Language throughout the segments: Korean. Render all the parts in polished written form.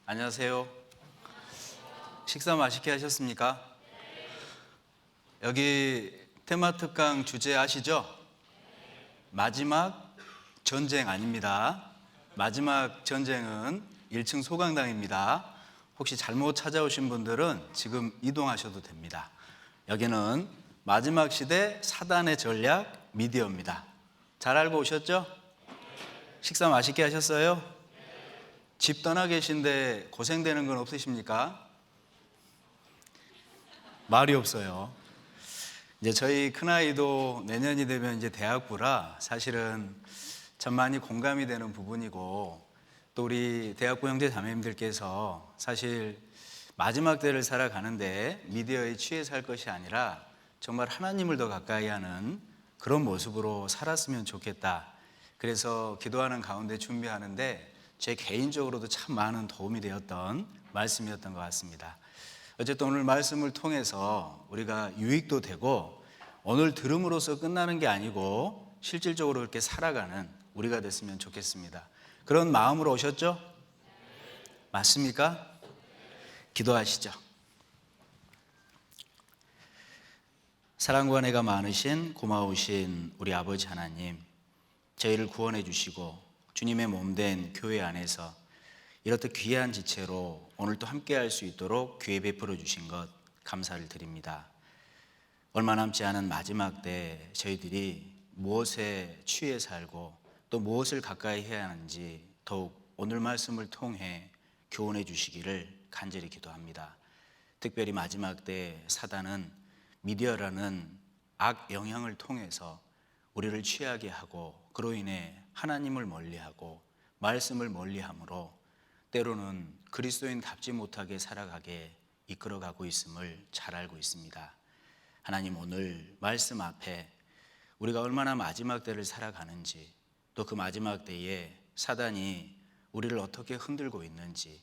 안녕하세요. 식사 맛있게 하셨습니까? 여기 테마특강 주제 아시죠? 마지막 전쟁 아닙니다. 마지막 전쟁은 1층 소강당입니다. 혹시 잘못 찾아오신 분들은 지금 이동하셔도 됩니다. 여기는 마지막 시대 사단의 전략 미디어입니다. 잘 알고 오셨죠? 식사 맛있게 하셨어요? 집 떠나 계신데 고생되는 건 없으십니까? 말이 없어요. 이제 저희 큰아이도 내년이 되면 이제 대학부라 사실은 참 많이 공감이 되는 부분이고, 또 우리 대학부 형제 자매님들께서 사실 마지막 때를 살아가는데 미디어에 취해 살 것이 아니라 정말 하나님을 더 가까이 하는 그런 모습으로 살았으면 좋겠다. 그래서 기도하는 가운데 준비하는데 제 개인적으로도 참 많은 도움이 되었던 말씀이었던 것 같습니다. 어쨌든 오늘 말씀을 통해서 우리가 유익도 되고 오늘 들음으로써 끝나는 게 아니고 실질적으로 이렇게 살아가는 우리가 됐으면 좋겠습니다. 그런 마음으로 오셨죠? 맞습니까? 기도하시죠. 사랑과 은혜가 많으신 고마우신 우리 아버지 하나님, 저희를 구원해 주시고 주님의 몸된 교회 안에서 이렇듯 귀한 지체로 오늘 또 함께 할 수 있도록 기회 베풀어 주신 것 감사를 드립니다. 얼마 남지 않은 마지막 때 저희들이 무엇에 취해 살고 또 무엇을 가까이 해야 하는지 더욱 오늘 말씀을 통해 교훈해 주시기를 간절히 기도합니다. 특별히 마지막 때 사단은 미디어라는 악 영향을 통해서 우리를 취하게 하고 그로 인해 하나님을 멀리하고 말씀을 멀리함으로 때로는 그리스도인답지 못하게 살아가게 이끌어가고 있음을 잘 알고 있습니다. 하나님, 오늘 말씀 앞에 우리가 얼마나 마지막 때를 살아가는지, 또 그 마지막 때에 사단이 우리를 어떻게 흔들고 있는지,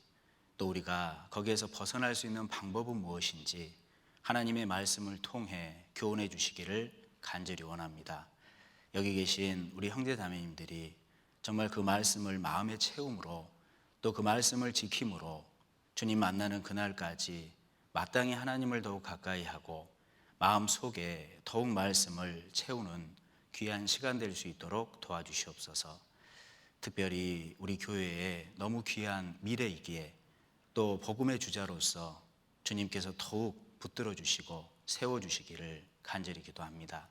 또 우리가 거기에서 벗어날 수 있는 방법은 무엇인지 하나님의 말씀을 통해 교훈해 주시기를 간절히 원합니다. 여기 계신 우리 형제 자매님들이 정말 그 말씀을 마음에 채움으로 또 그 말씀을 지킴으로 주님 만나는 그날까지 마땅히 하나님을 더욱 가까이 하고 마음속에 더욱 말씀을 채우는 귀한 시간 될 수 있도록 도와주시옵소서. 특별히 우리 교회에 너무 귀한 미래이기에 또 복음의 주자로서 주님께서 더욱 붙들어 주시고 세워 주시기를 간절히 기도합니다.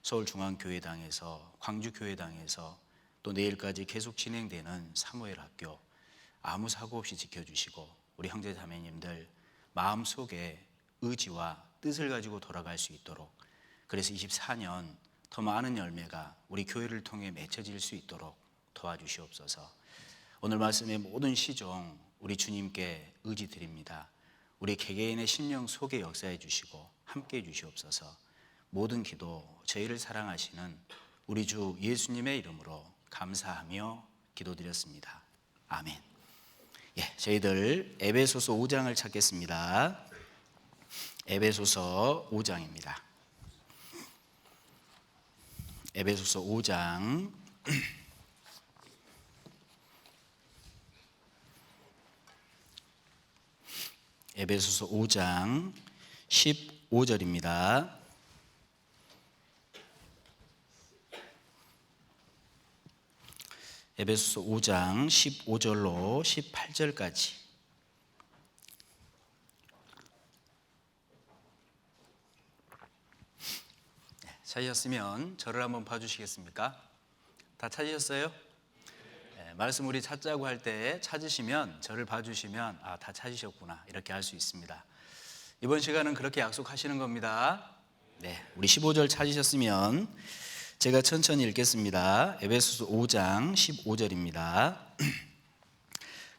서울중앙교회당에서, 광주교회당에서 또 내일까지 계속 진행되는 사무엘 학교 아무 사고 없이 지켜주시고 우리 형제 자매님들 마음속에 의지와 뜻을 가지고 돌아갈 수 있도록, 그래서 24년 더 많은 열매가 우리 교회를 통해 맺혀질 수 있도록 도와주시옵소서. 오늘 말씀의 모든 시종 우리 주님께 의지 드립니다. 우리 개개인의 심령 속에 역사해 주시고 함께 해 주시옵소서. 모든 기도 저희를 사랑하시는 우리 주 예수님의 이름으로 감사하며 기도드렸습니다. 아멘. 저희들 에베소서 5장을 찾겠습니다. 에베소서 5장입니다. 에베소서 5장 에베소서 5장 15절입니다. 에베소서 5장 15절로 18절까지. 찾으셨으면 저를 한번 봐주시겠습니까? 다 찾으셨어요? 말씀 우리 찾자고 할 때 찾으시면 저를 봐주시면 다 찾으셨구나 이렇게 알 수 있습니다. 이번 시간은 그렇게 약속하시는 겁니다. 우리 15절 찾으셨으면 제가 천천히 읽겠습니다. 에베소서 5장 15절입니다.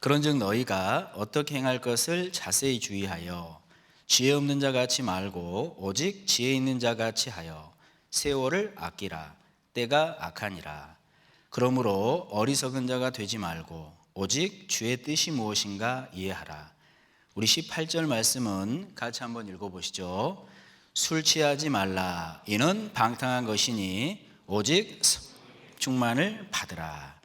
그런즉 너희가 어떻게 행할 것을 자세히 주의하여 지혜 없는 자 같이 말고 오직 지혜 있는 자 같이 하여 세월을 아끼라. 때가 악하니라. 그러므로 어리석은 자가 되지 말고 오직 주의 뜻이 무엇인가 이해하라. 우리 18절 말씀은 같이 한번 읽어보시죠. 술 취하지 말라. 이는 방탕한 것이니 오직 충만을 받으라.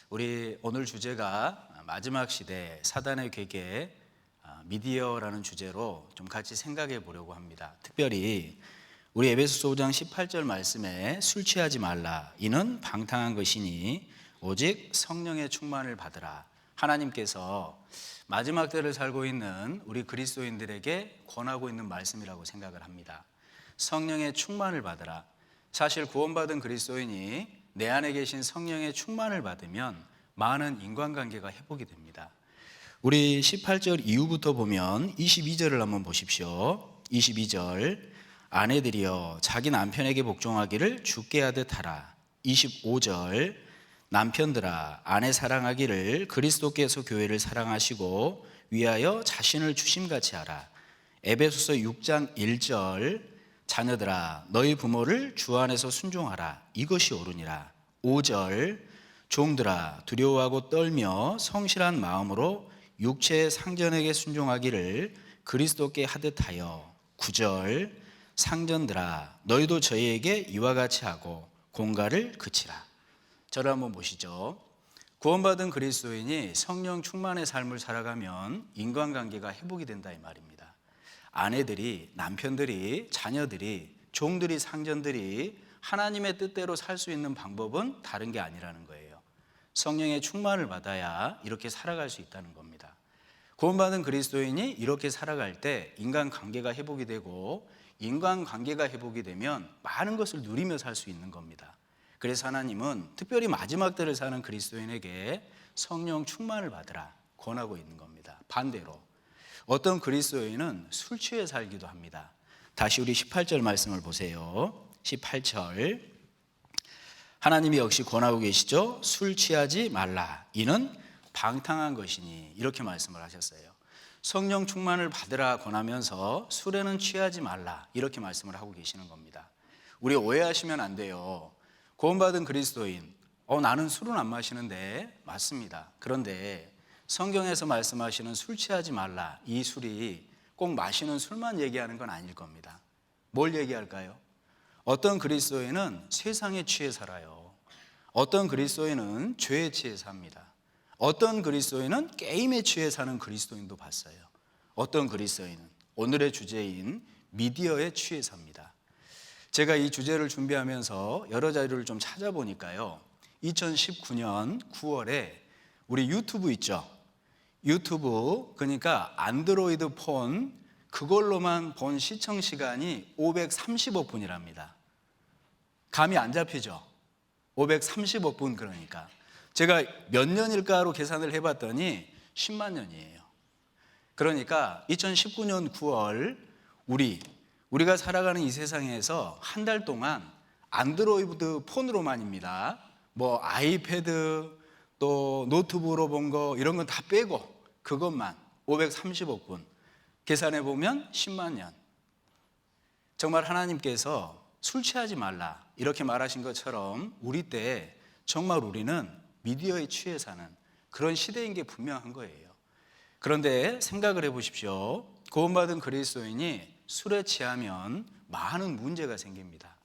우리 오늘 주제가 마지막 시대 사단의 괴계 미디어라는 주제로 좀 같이 생각해 보려고 합니다. 특별히 우리 에베소서 5장 18절 말씀에 술 취하지 말라 이는 방탕한 것이니 오직 성령의 충만을 받으라. 하나님께서 마지막 때를 살고 있는 우리 그리스도인들에게 권하고 있는 말씀이라고 생각을 합니다. 성령의 충만을 받으라. 사실 구원받은 그리스도인이 내 안에 계신 성령의 충만을 받으면 많은 인간관계가 회복이 됩니다. 우리 18절 이후부터 보면 22절을 한번 보십시오. 22절 아내들이여 자기 남편에게 복종하기를 주께 하듯 하라. 25절 남편들아 아내 사랑하기를 그리스도께서 교회를 사랑하시고 위하여 자신을 주심같이 하라. 에베소서 6장 1절 자녀들아 너희 부모를 주 안에서 순종하라. 이것이 옳으니라. 5절 종들아 두려워하고 떨며 성실한 마음으로 육체의 상전에게 순종하기를 그리스도께 하듯 하여. 9절 상전들아 너희도 저희에게 이와 같이 하고 공갈을 그치라. 저를 한번 보시죠. 구원받은 그리스도인이 성령 충만의 삶을 살아가면 인간관계가 회복이 된다 이 말입니다. 아내들이, 남편들이, 자녀들이, 종들이, 상전들이 하나님의 뜻대로 살 수 있는 방법은 다른 게 아니라는 거예요. 성령의 충만을 받아야 이렇게 살아갈 수 있다는 겁니다. 구원받은 그리스도인이 이렇게 살아갈 때 인간관계가 회복이 되고 인간관계가 회복이 되면 많은 것을 누리며 살 수 있는 겁니다. 그래서 하나님은 특별히 마지막 때를 사는 그리스도인에게 성령 충만을 받으라 권하고 있는 겁니다. 반대로 어떤 그리스도인은 술 취해 살기도 합니다. 다시 우리 18절 말씀을 보세요. 18절 하나님이 역시 권하고 계시죠. 술 취하지 말라 이는 방탕한 것이니 이렇게 말씀을 하셨어요. 성령 충만을 받으라 권하면서 술에는 취하지 말라 이렇게 말씀을 하고 계시는 겁니다. 우리 오해하시면 안 돼요. 구원받은 그리스도인 나는 술은 안 마시는데 맞습니다. 그런데 성경에서 말씀하시는 술 취하지 말라 이 술이 꼭 마시는 술만 얘기하는 건 아닐 겁니다. 뭘 얘기할까요? 어떤 그리스도인은 세상에 취해 살아요. 어떤 그리스도인은 죄에 취해 삽니다. 어떤 그리스도인은 게임에 취해 사는 그리스도인도 봤어요. 어떤 그리스도인은 오늘의 주제인 미디어에 취해 삽니다. 제가 이 주제를 준비하면서 여러 자료를 좀 찾아보니까요. 2019년 9월에 우리 유튜브 있죠. 유튜브 그러니까 안드로이드 폰 그걸로만 본 시청 시간이 530억 분이랍니다. 감이 안 잡히죠? 530억 분 그러니까. 제가 몇 년일까로 계산을 해봤더니 10만 년이에요. 그러니까 2019년 9월 우리가 살아가는 이 세상에서 한 달 동안 안드로이드 폰으로만입니다. 뭐 아이패드 또 노트북으로 본 거 이런 건 다 빼고 그것만 530억 분 계산해 보면 10만 년. 정말 하나님께서 술 취하지 말라 이렇게 말하신 것처럼 우리 때 정말 우리는 미디어에 취해 사는 그런 시대인 게 분명한 거예요. 그런데 생각을 해보십시오. 구원받은 그리스도인이 술에 취하면 많은 문제가 생깁니다.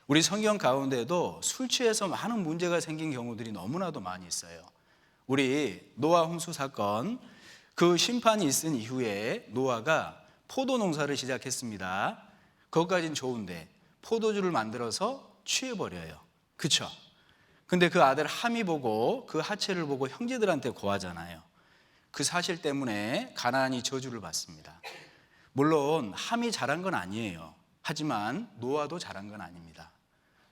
우리 성경 가운데도 술 취해서 많은 문제가 생긴 경우들이 너무나도 많이 있어요. 우리 노아 홍수 사건 그 심판이 있은 이후에 노아가 포도 농사를 시작했습니다. 그것까진 좋은데 포도주를 만들어서 취해버려요. 그렇죠? 근데 그 아들 함이 보고 그 하체를 보고 형제들한테 고하잖아요. 그 사실 때문에 가나안이 저주를 받습니다. 물론 함이 잘한 건 아니에요. 하지만 노아도 잘한 건 아닙니다.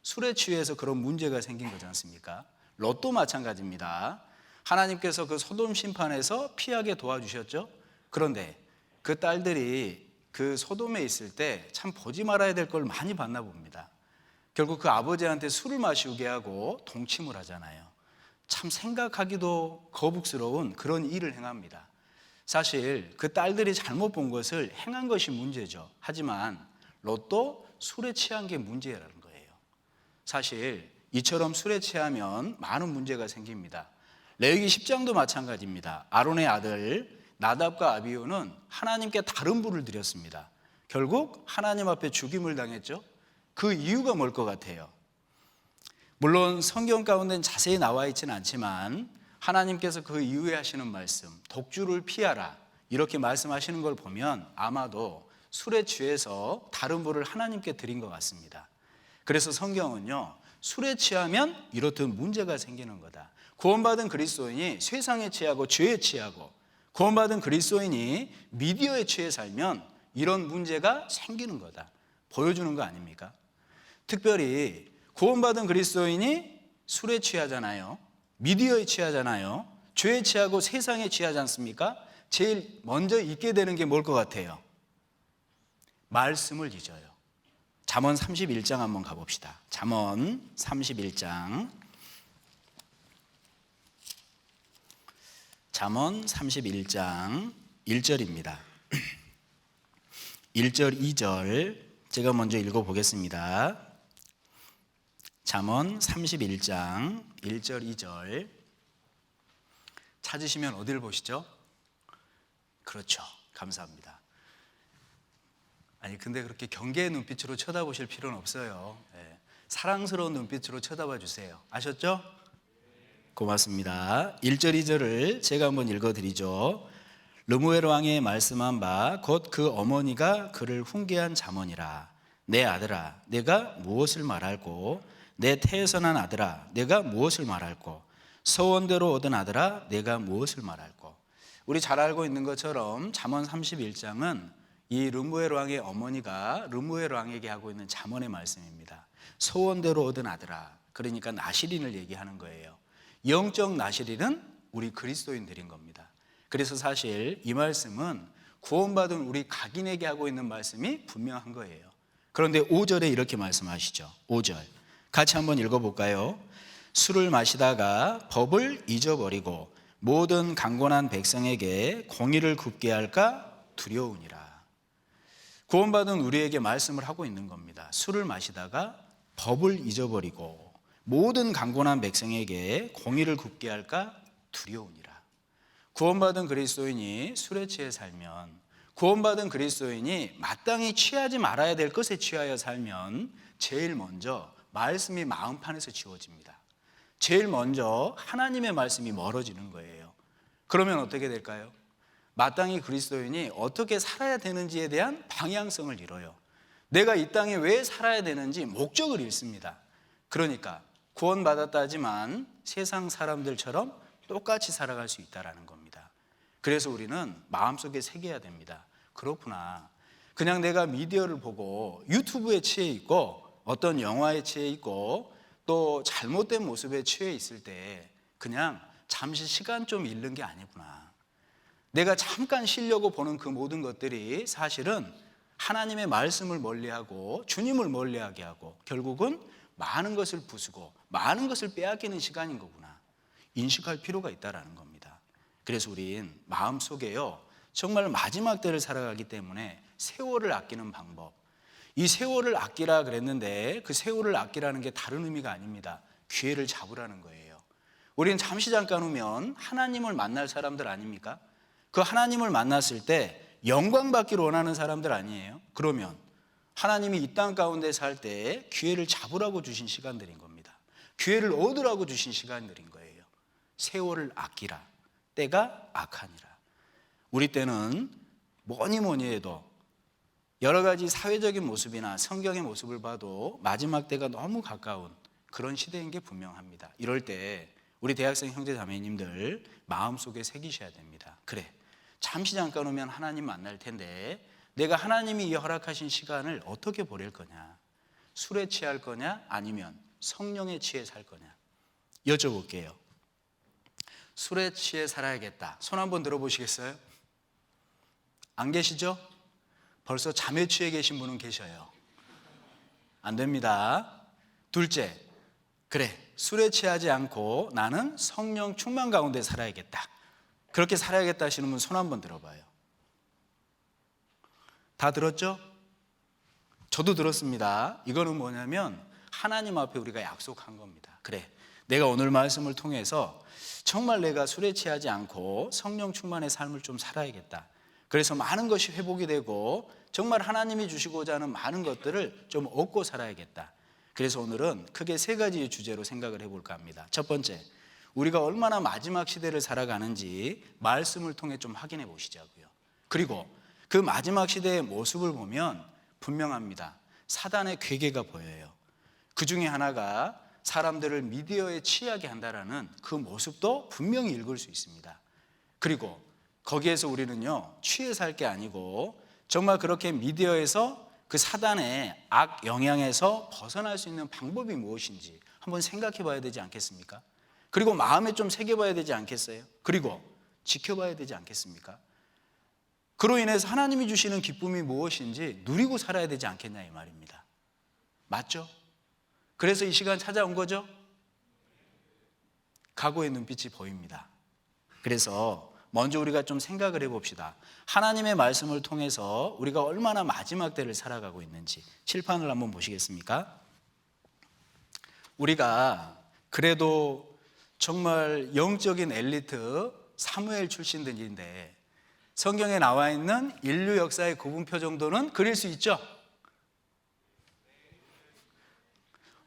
술에 취해서 그런 문제가 생긴 거지 않습니까? 롯도 마찬가지입니다. 하나님께서 그 소돔 심판에서 피하게 도와주셨죠. 그런데 그 딸들이 그 소돔에 있을 때 참 보지 말아야 될 걸 많이 봤나 봅니다. 결국 그 아버지한테 술을 마시게 하고 동침을 하잖아요. 참 생각하기도 거북스러운 그런 일을 행합니다. 사실 그 딸들이 잘못 본 것을 행한 것이 문제죠. 하지만 롯도 술에 취한 게 문제라는 거예요. 사실 이처럼 술에 취하면 많은 문제가 생깁니다. 레위기 10장도 마찬가지입니다. 아론의 아들 나답과 아비후는 하나님께 다른 부를 드렸습니다. 결국 하나님 앞에 죽임을 당했죠. 그 이유가 뭘 것 같아요? 물론 성경 가운데는 자세히 나와 있지는 않지만 하나님께서 그 이후에 하시는 말씀, 독주를 피하라 이렇게 말씀하시는 걸 보면 아마도 술에 취해서 다른 분을 하나님께 드린 것 같습니다. 그래서 성경은요, 술에 취하면 이렇듯 문제가 생기는 거다. 구원받은 그리스도인이 세상에 취하고 죄에 취하고, 구원받은 그리스도인이 미디어에 취해 살면 이런 문제가 생기는 거다 보여주는 거 아닙니까? 특별히 구원받은 그리스도인이 술에 취하잖아요, 미디어에 취하잖아요, 죄에 취하고 세상에 취하지 않습니까? 제일 먼저 잊게 되는 게 뭘 것 같아요? 말씀을 잊어요. 잠언 31장 한번 가봅시다. 잠언 31장, 잠언 31장 1절입니다. 1절 2절 제가 먼저 읽어보겠습니다. 잠언 31장 1절 2절 찾으시면 어디를 보시죠? 그렇죠, 감사합니다. 아니 근데 그렇게 경계의 눈빛으로 쳐다보실 필요는 없어요. 사랑스러운 눈빛으로 쳐다봐 주세요. 아셨죠? 고맙습니다. 1절 2절을 제가 한번 읽어드리죠. 르무엘 왕의 말씀한 바 곧 그 어머니가 그를 훈계한 잠언이라. 내 아들아 내가 무엇을 말할꼬, 내 태에서 난 아들아 내가 무엇을 말할꼬, 서원대로 얻은 아들아 내가 무엇을 말할꼬. 우리 잘 알고 있는 것처럼 잠언 31장은 이 르무엘 왕의 어머니가 르무엘 왕에게 하고 있는 잠언의 말씀입니다. 소원대로 얻은 아들아, 그러니까 나시린을 얘기하는 거예요. 영적 나시린은 우리 그리스도인들인 겁니다. 그래서 사실 이 말씀은 구원받은 우리 각인에게 하고 있는 말씀이 분명한 거예요. 그런데 5절에 이렇게 말씀하시죠. 5절 같이 한번 읽어볼까요? 술을 마시다가 법을 잊어버리고 모든 강권한 백성에게 공의를 굽게 할까 두려우니라. 구원받은 우리에게 말씀을 하고 있는 겁니다. 술을 마시다가 법을 잊어버리고 모든 강권한 백성에게 공의를 굽게 할까 두려우니라. 구원받은 그리스도인이 술에 취해 살면, 구원받은 그리스도인이 마땅히 취하지 말아야 될 것에 취하여 살면 제일 먼저 말씀이 마음판에서 지워집니다. 제일 먼저 하나님의 말씀이 멀어지는 거예요. 그러면 어떻게 될까요? 마땅히 그리스도인이 어떻게 살아야 되는지에 대한 방향성을 잃어요. 내가 이 땅에 왜 살아야 되는지 목적을 잃습니다. 그러니까 구원받았다 하지만 세상 사람들처럼 똑같이 살아갈 수 있다는 겁니다. 그래서 우리는 마음속에 새겨야 됩니다. 그렇구나, 그냥 내가 미디어를 보고 유튜브에 취해 있고 어떤 영화에 취해 있고 또 잘못된 모습에 취해 있을 때 그냥 잠시 시간 좀 잃는 게 아니구나. 내가 잠깐 쉬려고 보는 그 모든 것들이 사실은 하나님의 말씀을 멀리하고 주님을 멀리하게 하고 결국은 많은 것을 부수고 많은 것을 빼앗기는 시간인 거구나, 인식할 필요가 있다는 겁니다. 그래서 우린 마음속에요, 정말 마지막 때를 살아가기 때문에 세월을 아끼는 방법, 이 세월을 아끼라 그랬는데 그 세월을 아끼라는 게 다른 의미가 아닙니다. 기회를 잡으라는 거예요. 우리는 잠시 잠깐 후면 하나님을 만날 사람들 아닙니까? 그 하나님을 만났을 때 영광 받기를 원하는 사람들 아니에요? 그러면 하나님이 이 땅 가운데 살 때 기회를 잡으라고 주신 시간들인 겁니다. 기회를 얻으라고 주신 시간들인 거예요. 세월을 아끼라, 때가 악하니라. 우리 때는 뭐니 해도 여러 가지 사회적인 모습이나 성경의 모습을 봐도 마지막 때가 너무 가까운 그런 시대인 게 분명합니다. 이럴 때 우리 대학생 형제 자매님들 마음속에 새기셔야 됩니다. 그래, 잠시 잠깐 오면 하나님 만날 텐데 내가 하나님이 허락하신 시간을 어떻게 보낼 거냐, 술에 취할 거냐 아니면 성령에 취해 살 거냐 여쭤볼게요. 술에 취해 살아야겠다, 손 한번 들어보시겠어요? 안 계시죠? 벌써 잠에 취해 계신 분은 계셔요. 안 됩니다. 둘째, 그래, 술에 취하지 않고 나는 성령 충만 가운데 살아야겠다, 그렇게 살아야겠다 하시는 분 손 한번 들어봐요. 다 들었죠? 저도 들었습니다. 이거는 뭐냐면 하나님 앞에 우리가 약속한 겁니다. 그래, 내가 오늘 말씀을 통해서 정말 내가 술에 취하지 않고 성령 충만의 삶을 좀 살아야겠다. 그래서 많은 것이 회복이 되고 정말 하나님이 주시고자 하는 많은 것들을 좀 얻고 살아야겠다. 그래서 오늘은 크게 세 가지의 주제로 생각을 해볼까 합니다. 첫 번째, 우리가 얼마나 마지막 시대를 살아가는지 말씀을 통해 좀 확인해 보시자고요. 그리고 그 마지막 시대의 모습을 보면 분명합니다. 사단의 괴계가 보여요. 그 중에 하나가 사람들을 미디어에 취하게 한다라는 그 모습도 분명히 읽을 수 있습니다. 그리고 거기에서 우리는요, 취해 살 게 아니고 정말 그렇게 미디어에서 그 사단의 악 영향에서 벗어날 수 있는 방법이 무엇인지 한번 생각해 봐야 되지 않겠습니까? 그리고 마음에 좀 새겨봐야 되지 않겠어요? 그리고 지켜봐야 되지 않겠습니까? 그로 인해서 하나님이 주시는 기쁨이 무엇인지 누리고 살아야 되지 않겠냐 이 말입니다. 맞죠? 그래서 이 시간 찾아온 거죠? 각오의 눈빛이 보입니다. 그래서 먼저 우리가 좀 생각을 해봅시다. 하나님의 말씀을 통해서 우리가 얼마나 마지막 때를 살아가고 있는지 칠판을 한번 보시겠습니까? 우리가 그래도 정말 영적인 엘리트 사무엘 출신들인데 성경에 나와 있는 인류 역사의 구분표 정도는 그릴 수 있죠?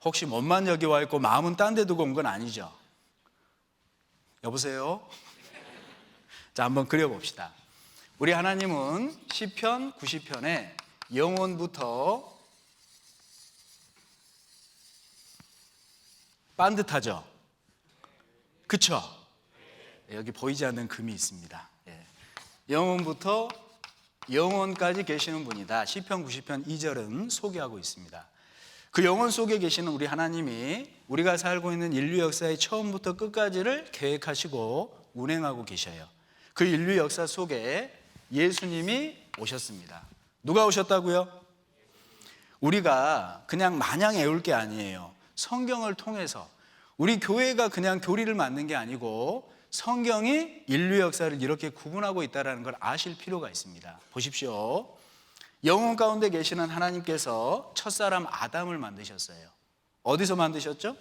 혹시 몸만 여기 와 있고 마음은 딴 데 두고 온 건 아니죠? 여보세요? 자, 한번 그려봅시다. 우리 하나님은 시편 90편에 영원부터 반듯하죠? 그쵸? 여기 보이지 않는 금이 있습니다. 영원부터 영원까지 계시는 분이다. 시편 90편 2절은 소개하고 있습니다. 그 영원 속에 계시는 우리 하나님이 우리가 살고 있는 인류 역사의 처음부터 끝까지를 계획하시고 운행하고 계셔요. 그 인류 역사 속에 예수님이 오셨습니다. 누가 오셨다고요? 우리가 그냥 마냥 애울 게 아니에요. 성경을 통해서 우리 교회가 그냥 교리를 만든 게 아니고 성경이 인류 역사를 이렇게 구분하고 있다는 걸 아실 필요가 있습니다. 보십시오. 영혼 가운데 계시는 하나님께서 첫사람 아담을 만드셨어요. 어디서 만드셨죠?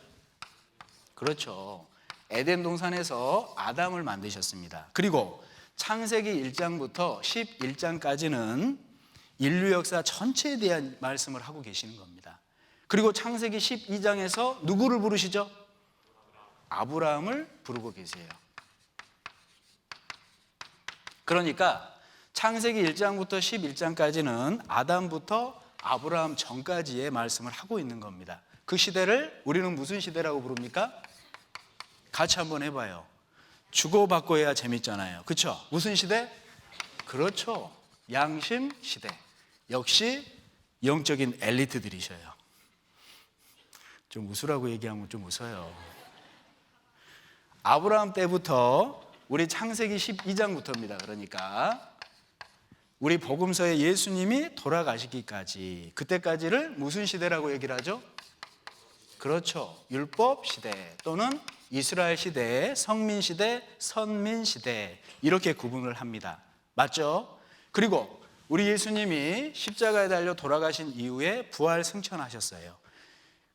그렇죠. 에덴 동산에서 아담을 만드셨습니다. 그리고 창세기 1장부터 11장까지는 인류 역사 전체에 대한 말씀을 하고 계시는 겁니다. 그리고 창세기 12장에서 누구를 부르시죠? 아브라함을 부르고 계세요. 그러니까 창세기 1장부터 11장까지는 아담부터 아브라함 전까지의 말씀을 하고 있는 겁니다. 그 시대를 우리는 무슨 시대라고 부릅니까? 같이 한번 해봐요. 주고받고 해야 재밌잖아요. 그렇죠? 무슨 시대? 그렇죠. 양심 시대. 역시 영적인 엘리트들이셔요. 좀 웃으라고 얘기하면 좀 웃어요. 아브라함 때부터 우리 창세기 12장부터입니다. 그러니까 우리 복음서에 예수님이 돌아가시기까지, 그때까지를 무슨 시대라고 얘기를 하죠? 그렇죠. 율법 시대 또는 이스라엘 시대, 성민 시대, 선민 시대 이렇게 구분을 합니다. 맞죠? 그리고 우리 예수님이 십자가에 달려 돌아가신 이후에 부활 승천하셨어요.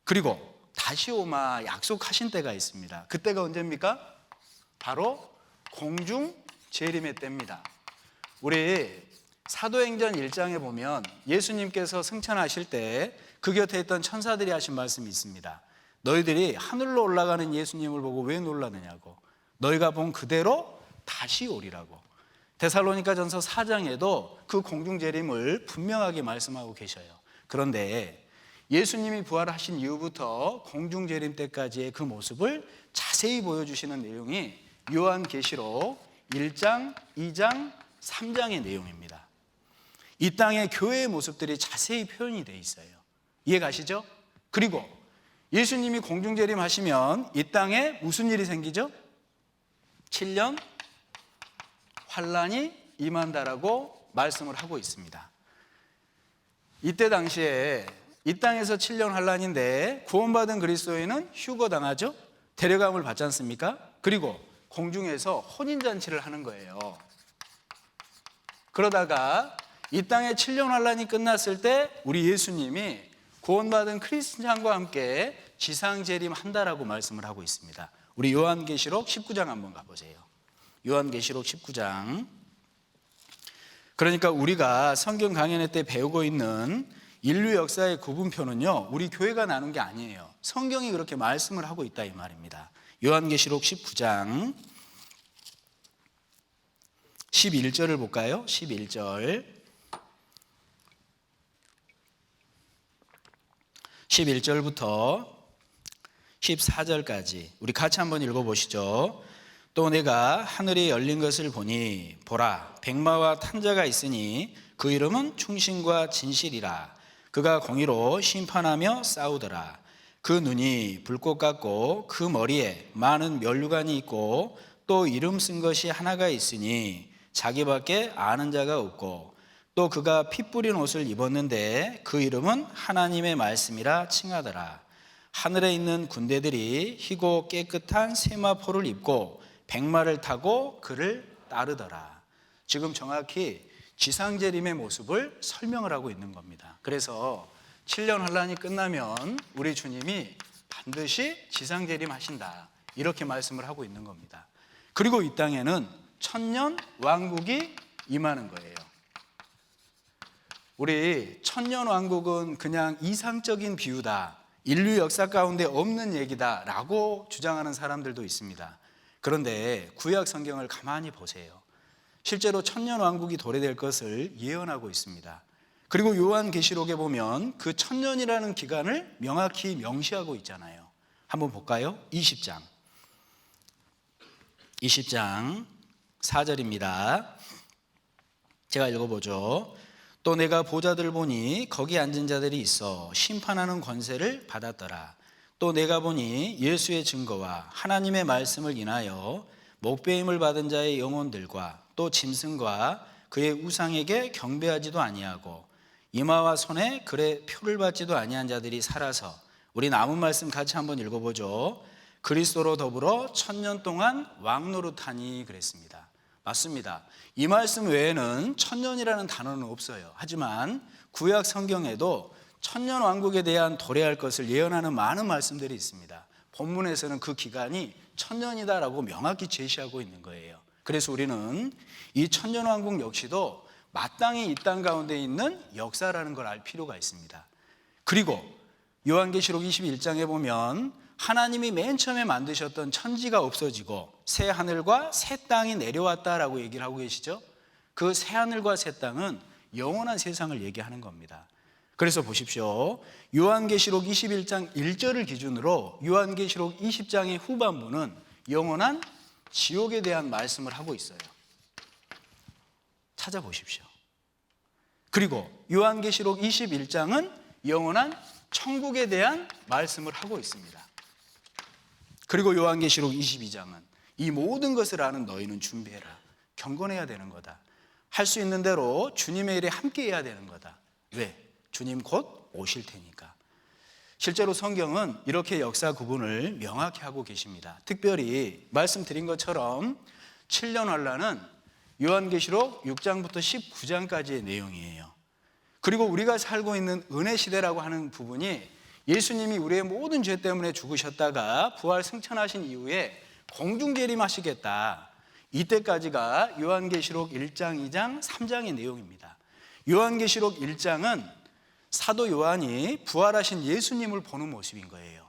그리고 다시 오마 약속하신 때가 있습니다. 그때가 언제입니까? 바로 공중 재림의 때입니다. 우리 사도행전 1장에 보면 예수님께서 승천하실 때 그 곁에 있던 천사들이 하신 말씀이 있습니다. 너희들이 하늘로 올라가는 예수님을 보고 왜 놀라느냐고. 너희가 본 그대로 다시 오리라고. 데살로니가전서 4장에도 그 공중 재림을 분명하게 말씀하고 계셔요. 그런데 예수님이 부활하신 이후부터 공중 재림 때까지의 그 모습을 자세히 보여주시는 내용이 요한계시록 1장, 2장, 3장의 내용입니다. 이 땅의 교회의 모습들이 자세히 표현이 되어 있어요. 이해 가시죠? 그리고 예수님이 공중재림 하시면 이 땅에 무슨 일이 생기죠? 7년 환란이 임한다라고 말씀을 하고 있습니다. 이때 당시에 이 땅에서 7년 환란인데 구원받은 그리스도인은 휴거당하죠? 데려감을 받지 않습니까? 그리고 공중에서 혼인잔치를 하는 거예요. 그러다가 이 땅의 7년 환란이 끝났을 때 우리 예수님이 구원받은 크리스찬과 함께 지상 재림한다라고 말씀을 하고 있습니다. 우리 요한계시록 19장 한번 가보세요. 요한계시록 19장. 그러니까 우리가 성경 강연회 때 배우고 있는 인류 역사의 구분표는요, 우리 교회가 나눈 게 아니에요. 성경이 그렇게 말씀을 하고 있다 이 말입니다. 요한계시록 19장 11절을 볼까요? 11절부터 14절까지 우리 같이 한번 읽어보시죠. 또 내가 하늘이 열린 것을 보니 보라 백마와 탄자가 있으니 그 이름은 충신과 진실이라. 그가 공의로 심판하며 싸우더라. 그 눈이 불꽃 같고 그 머리에 많은 면류관이 있고 또 이름 쓴 것이 하나가 있으니 자기밖에 아는 자가 없고 또 그가 피 뿌린 옷을 입었는데 그 이름은 하나님의 말씀이라 칭하더라. 하늘에 있는 군대들이 희고 깨끗한 세마포를 입고 백마를 타고 그를 따르더라. 지금 정확히 지상재림의 모습을 설명을 하고 있는 겁니다. 그래서 7년 환란이 끝나면 우리 주님이 반드시 지상재림 하신다, 이렇게 말씀을 하고 있는 겁니다. 그리고 이 땅에는 천년 왕국이 임하는 거예요. 우리 천년 왕국은 그냥 이상적인 비유다, 인류 역사 가운데 없는 얘기다 라고 주장하는 사람들도 있습니다. 그런데 구약 성경을 가만히 보세요. 실제로 천년 왕국이 도래될 것을 예언하고 있습니다. 그리고 요한계시록에 보면 그 천년이라는 기간을 명확히 명시하고 있잖아요. 한번 볼까요? 20장 4절입니다. 제가 읽어보죠. 또 내가 보좌들을 보니 거기 앉은 자들이 있어 심판하는 권세를 받았더라. 또 내가 보니 예수의 증거와 하나님의 말씀을 인하여 목배임을 받은 자의 영혼들과 또 짐승과 그의 우상에게 경배하지도 아니하고 이마와 손에 글의 표를 받지도 아니한 자들이 살아서, 우리 남은 말씀 같이 한번 읽어보죠. 그리스도로 더불어 천년 동안 왕노릇하니 그랬습니다. 맞습니다. 이 말씀 외에는 천년이라는 단어는 없어요. 하지만 구약 성경에도 천년 왕국에 대한 도래할 것을 예언하는 많은 말씀들이 있습니다. 본문에서는 그 기간이 천년이다라고 명확히 제시하고 있는 거예요. 그래서 우리는 이 천년 왕국 역시도 마땅히 이 땅 가운데 있는 역사라는 걸 알 필요가 있습니다. 그리고 요한계시록 21장에 보면 하나님이 맨 처음에 만드셨던 천지가 없어지고 새 하늘과 새 땅이 내려왔다라고 얘기를 하고 계시죠. 그 새 하늘과 새 땅은 영원한 세상을 얘기하는 겁니다. 그래서 보십시오. 요한계시록 21장 1절을 기준으로 요한계시록 20장의 후반부는 영원한 지옥에 대한 말씀을 하고 있어요. 찾아보십시오. 그리고 요한계시록 21장은 영원한 천국에 대한 말씀을 하고 있습니다. 그리고 요한계시록 22장은 이 모든 것을 아는 너희는 준비해라, 경건해야 되는 거다, 할 수 있는 대로 주님의 일에 함께 해야 되는 거다. 왜? 주님 곧 오실 테니까. 실제로 성경은 이렇게 역사 구분을 명확히 하고 계십니다. 특별히 말씀드린 것처럼 7년 환란은 요한계시록 6장부터 19장까지의 내용이에요. 그리고 우리가 살고 있는 은혜 시대라고 하는 부분이 예수님이 우리의 모든 죄 때문에 죽으셨다가 부활 승천하신 이후에 공중재림하시겠다, 이때까지가 요한계시록 1장, 2장, 3장의 내용입니다. 요한계시록 1장은 사도 요한이 부활하신 예수님을 보는 모습인 거예요.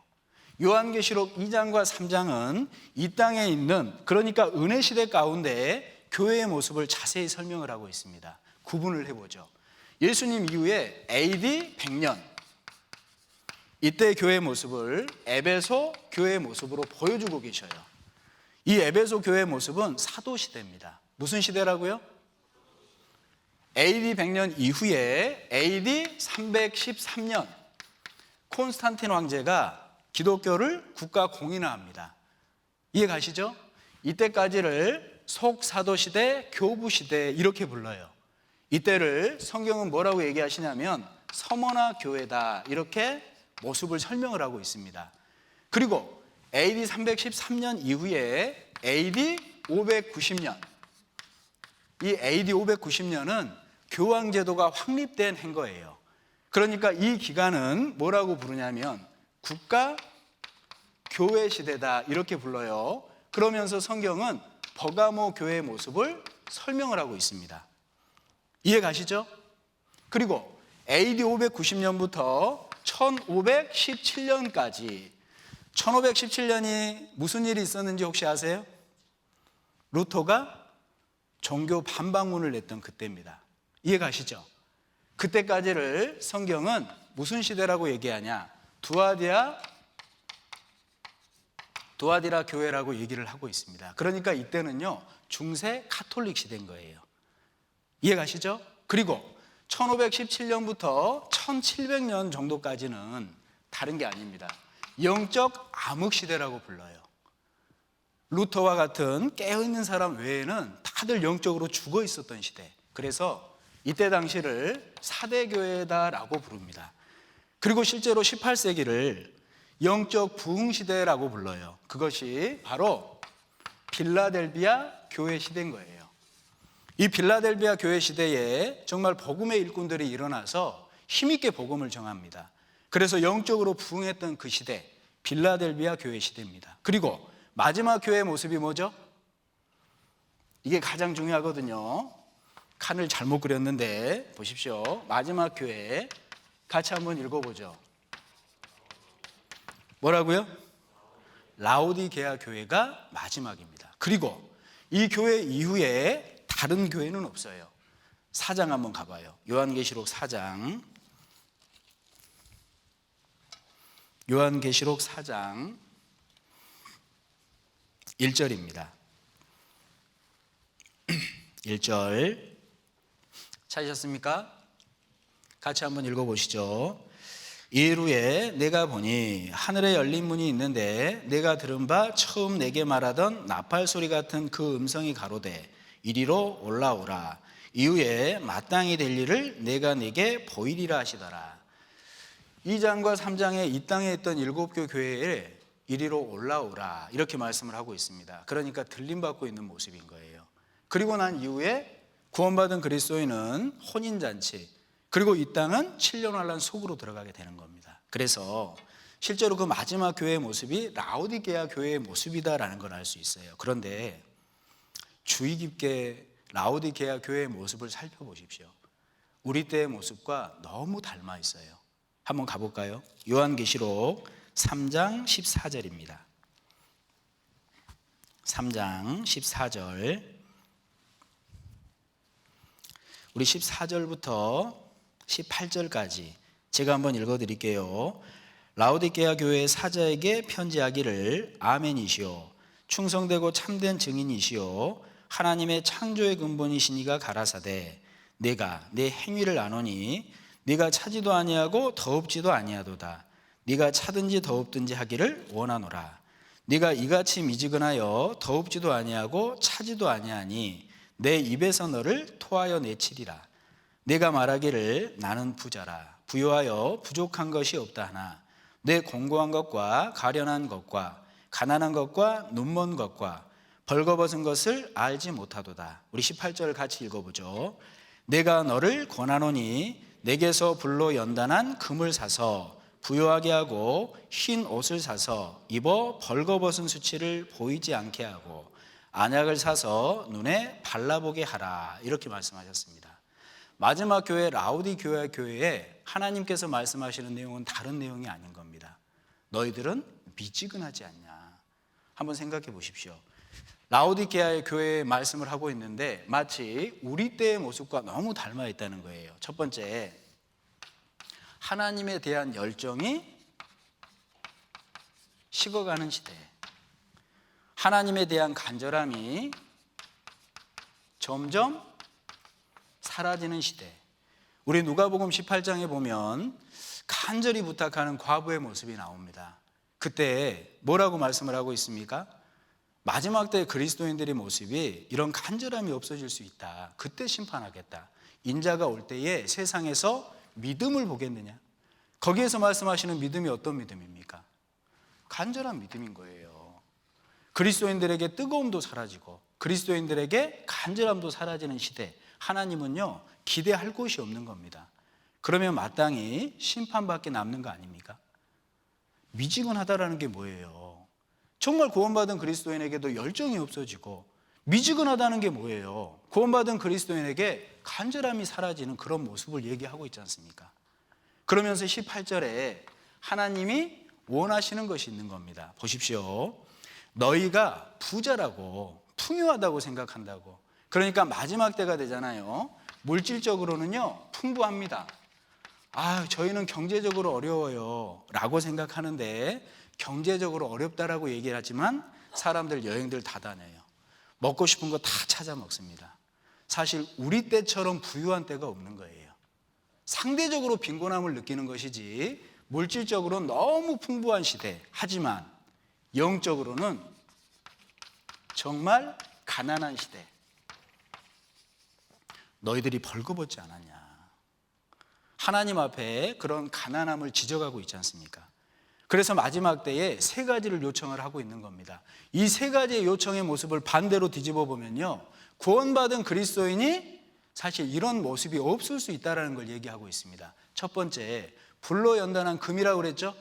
요한계시록 2장과 3장은 이 땅에 있는, 그러니까 은혜 시대 가운데 교회의 모습을 자세히 설명을 하고 있습니다. 구분을 해보죠. 예수님 이후에 AD 100년, 이때 교회의 모습을 에베소 교회의 모습으로 보여주고 계셔요. 이 에베소 교회의 모습은 사도 시대입니다. 무슨 시대라고요? AD 100년 이후에 AD 313년 콘스탄틴 왕제가 기독교를 국가 공인화합니다. 이해 가시죠? 이때까지를 속사도시대, 교부시대 이렇게 불러요. 이때를 성경은 뭐라고 얘기하시냐면 서머나 교회다, 이렇게 모습을 설명을 하고 있습니다. 그리고 AD 313년 이후에 AD 590년, 이 AD 590년은 교황제도가 확립된 행거예요. 그러니까 이 기간은 뭐라고 부르냐면 국가 교회 시대다, 이렇게 불러요. 그러면서 성경은 버가모 교회의 모습을 설명을 하고 있습니다. 이해 가시죠? 그리고 AD 590년부터 1517년까지 1517년이 무슨 일이 있었는지 혹시 아세요? 루터가 종교 반박문을 냈던 그때입니다. 이해가시죠? 그때까지를 성경은 무슨 시대라고 얘기하냐? 두아디라 교회라고 얘기를 하고 있습니다. 그러니까 이때는요, 중세 카톨릭 시대인 거예요. 이해가시죠? 그리고 1517년부터 1700년 정도까지는 다른 게 아닙니다. 영적 암흑 시대라고 불러요. 루터와 같은 깨어있는 사람 외에는 다들 영적으로 죽어 있었던 시대. 그래서 이때 당시를 사대교회다라고 부릅니다. 그리고 실제로 18세기를 영적 부흥 시대라고 불러요. 그것이 바로 빌라델비아 교회 시대인 거예요. 이 빌라델비아 교회 시대에 정말 복음의 일꾼들이 일어나서 힘있게 복음을 전합니다. 그래서 영적으로 부흥했던 그 시대, 빌라델비아 교회 시대입니다. 그리고 마지막 교회의 모습이 뭐죠? 이게 가장 중요하거든요. 칸을 잘못 그렸는데 보십시오. 마지막 교회 같이 한번 읽어보죠. 뭐라고요? 라오디게아 교회가 마지막입니다. 그리고 이 교회 이후에 다른 교회는 없어요. 4장 한번 가봐요. 요한계시록 4장. 요한계시록 4장 1절입니다. 1절 찾으셨습니까? 같이 한번 읽어보시죠. 이일 후에 내가 보니 하늘에 열린 문이 있는데 내가 들은 바 처음 내게 말하던 나팔 소리 같은 그 음성이 가로되 이리로 올라오라. 이후에 마땅히 될 일을 내가 네게 보이리라 하시더라. 2장과 3장에 이 땅에 있던 7교 교회에 이리로 올라오라 이렇게 말씀을 하고 있습니다. 그러니까 들림받고 있는 모습인 거예요. 그리고 난 이후에 구원받은 그리스도인은 혼인잔치, 그리고 이 땅은 7년 환란 속으로 들어가게 되는 겁니다. 그래서 실제로 그 마지막 교회의 모습이 라오디게아 교회의 모습이다라는 걸 알 수 있어요. 그런데 주의 깊게 라오디게아 교회의 모습을 살펴보십시오. 우리 때의 모습과 너무 닮아 있어요. 한번 가볼까요? 요한계시록 3장 14절입니다. 3장 14절. 우리 14절부터 18절까지 제가 한번 읽어드릴게요. 라오디게아 교회 사자에게 편지하기를 아멘이시오. 충성되고 참된 증인이시오. 하나님의 창조의 근본이시니가 가라사대 내가 내 행위를 아노니 네가 차지도 아니하고 더웁지도 아니하도다. 네가 차든지 더웁든지 하기를 원하노라. 네가 이같이 미지근하여 더웁지도 아니하고 차지도 아니하니 내 입에서 너를 토하여 내치리라. 내가 말하기를 나는 부자라. 부유하여 부족한 것이 없다 하나 내 공고한 것과 가련한 것과 가난한 것과 눈먼 것과 벌거벗은 것을 알지 못하도다. 우리 18절 같이 읽어보죠. 내가 너를 권하노니 내게서 불로 연단한 금을 사서 부유하게 하고 흰 옷을 사서 입어 벌거벗은 수치를 보이지 않게 하고 안약을 사서 눈에 발라보게 하라. 이렇게 말씀하셨습니다. 마지막 교회 라오디게아 교회에 하나님께서 말씀하시는 내용은 다른 내용이 아닌 겁니다. 너희들은 미지근하지 않냐. 한번 생각해 보십시오. 라오디게아의 교회에 말씀을 하고 있는데 마치 우리 때의 모습과 너무 닮아 있다는 거예요. 첫 번째, 하나님에 대한 열정이 식어가는 시대, 하나님에 대한 간절함이 점점 사라지는 시대. 우리 누가복음 18장에 보면 간절히 부탁하는 과부의 모습이 나옵니다. 그때 뭐라고 말씀을 하고 있습니까? 마지막 때 그리스도인들의 모습이 이런 간절함이 없어질 수 있다. 그때 심판하겠다. 인자가 올 때에 세상에서 믿음을 보겠느냐? 거기에서 말씀하시는 믿음이 어떤 믿음입니까? 간절한 믿음인 거예요. 그리스도인들에게 뜨거움도 사라지고 그리스도인들에게 간절함도 사라지는 시대. 하나님은요 기대할 곳이 없는 겁니다. 그러면 마땅히 심판밖에 남는 거 아닙니까? 미지근하다라는 게 뭐예요? 정말 구원받은 그리스도인에게도 열정이 없어지고 미지근하다는 게 뭐예요? 구원받은 그리스도인에게 간절함이 사라지는 그런 모습을 얘기하고 있지 않습니까? 그러면서 18절에 하나님이 원하시는 것이 있는 겁니다. 보십시오. 너희가 부자라고 풍요하다고 생각한다고. 그러니까 마지막 때가 되잖아요. 물질적으로는요 풍부합니다. 저희는 경제적으로 어려워요 라고 생각하는데, 경제적으로 어렵다라고 얘기를 하지만 사람들 여행들 다 다녀요. 먹고 싶은 거 다 찾아 먹습니다. 사실 우리 때처럼 부유한 때가 없는 거예요. 상대적으로 빈곤함을 느끼는 것이지 물질적으로는 너무 풍부한 시대. 하지만 영적으로는 정말 가난한 시대. 너희들이 벌거벗지 않았냐. 하나님 앞에 그런 가난함을 지적하고 있지 않습니까? 그래서 마지막 때에 세 가지를 요청을 하고 있는 겁니다. 이 세 가지의 요청의 모습을 반대로 뒤집어 보면요, 구원받은 그리스도인이 사실 이런 모습이 없을 수 있다는 걸 얘기하고 있습니다. 첫 번째, 불로 연단한 금이라고 그랬죠?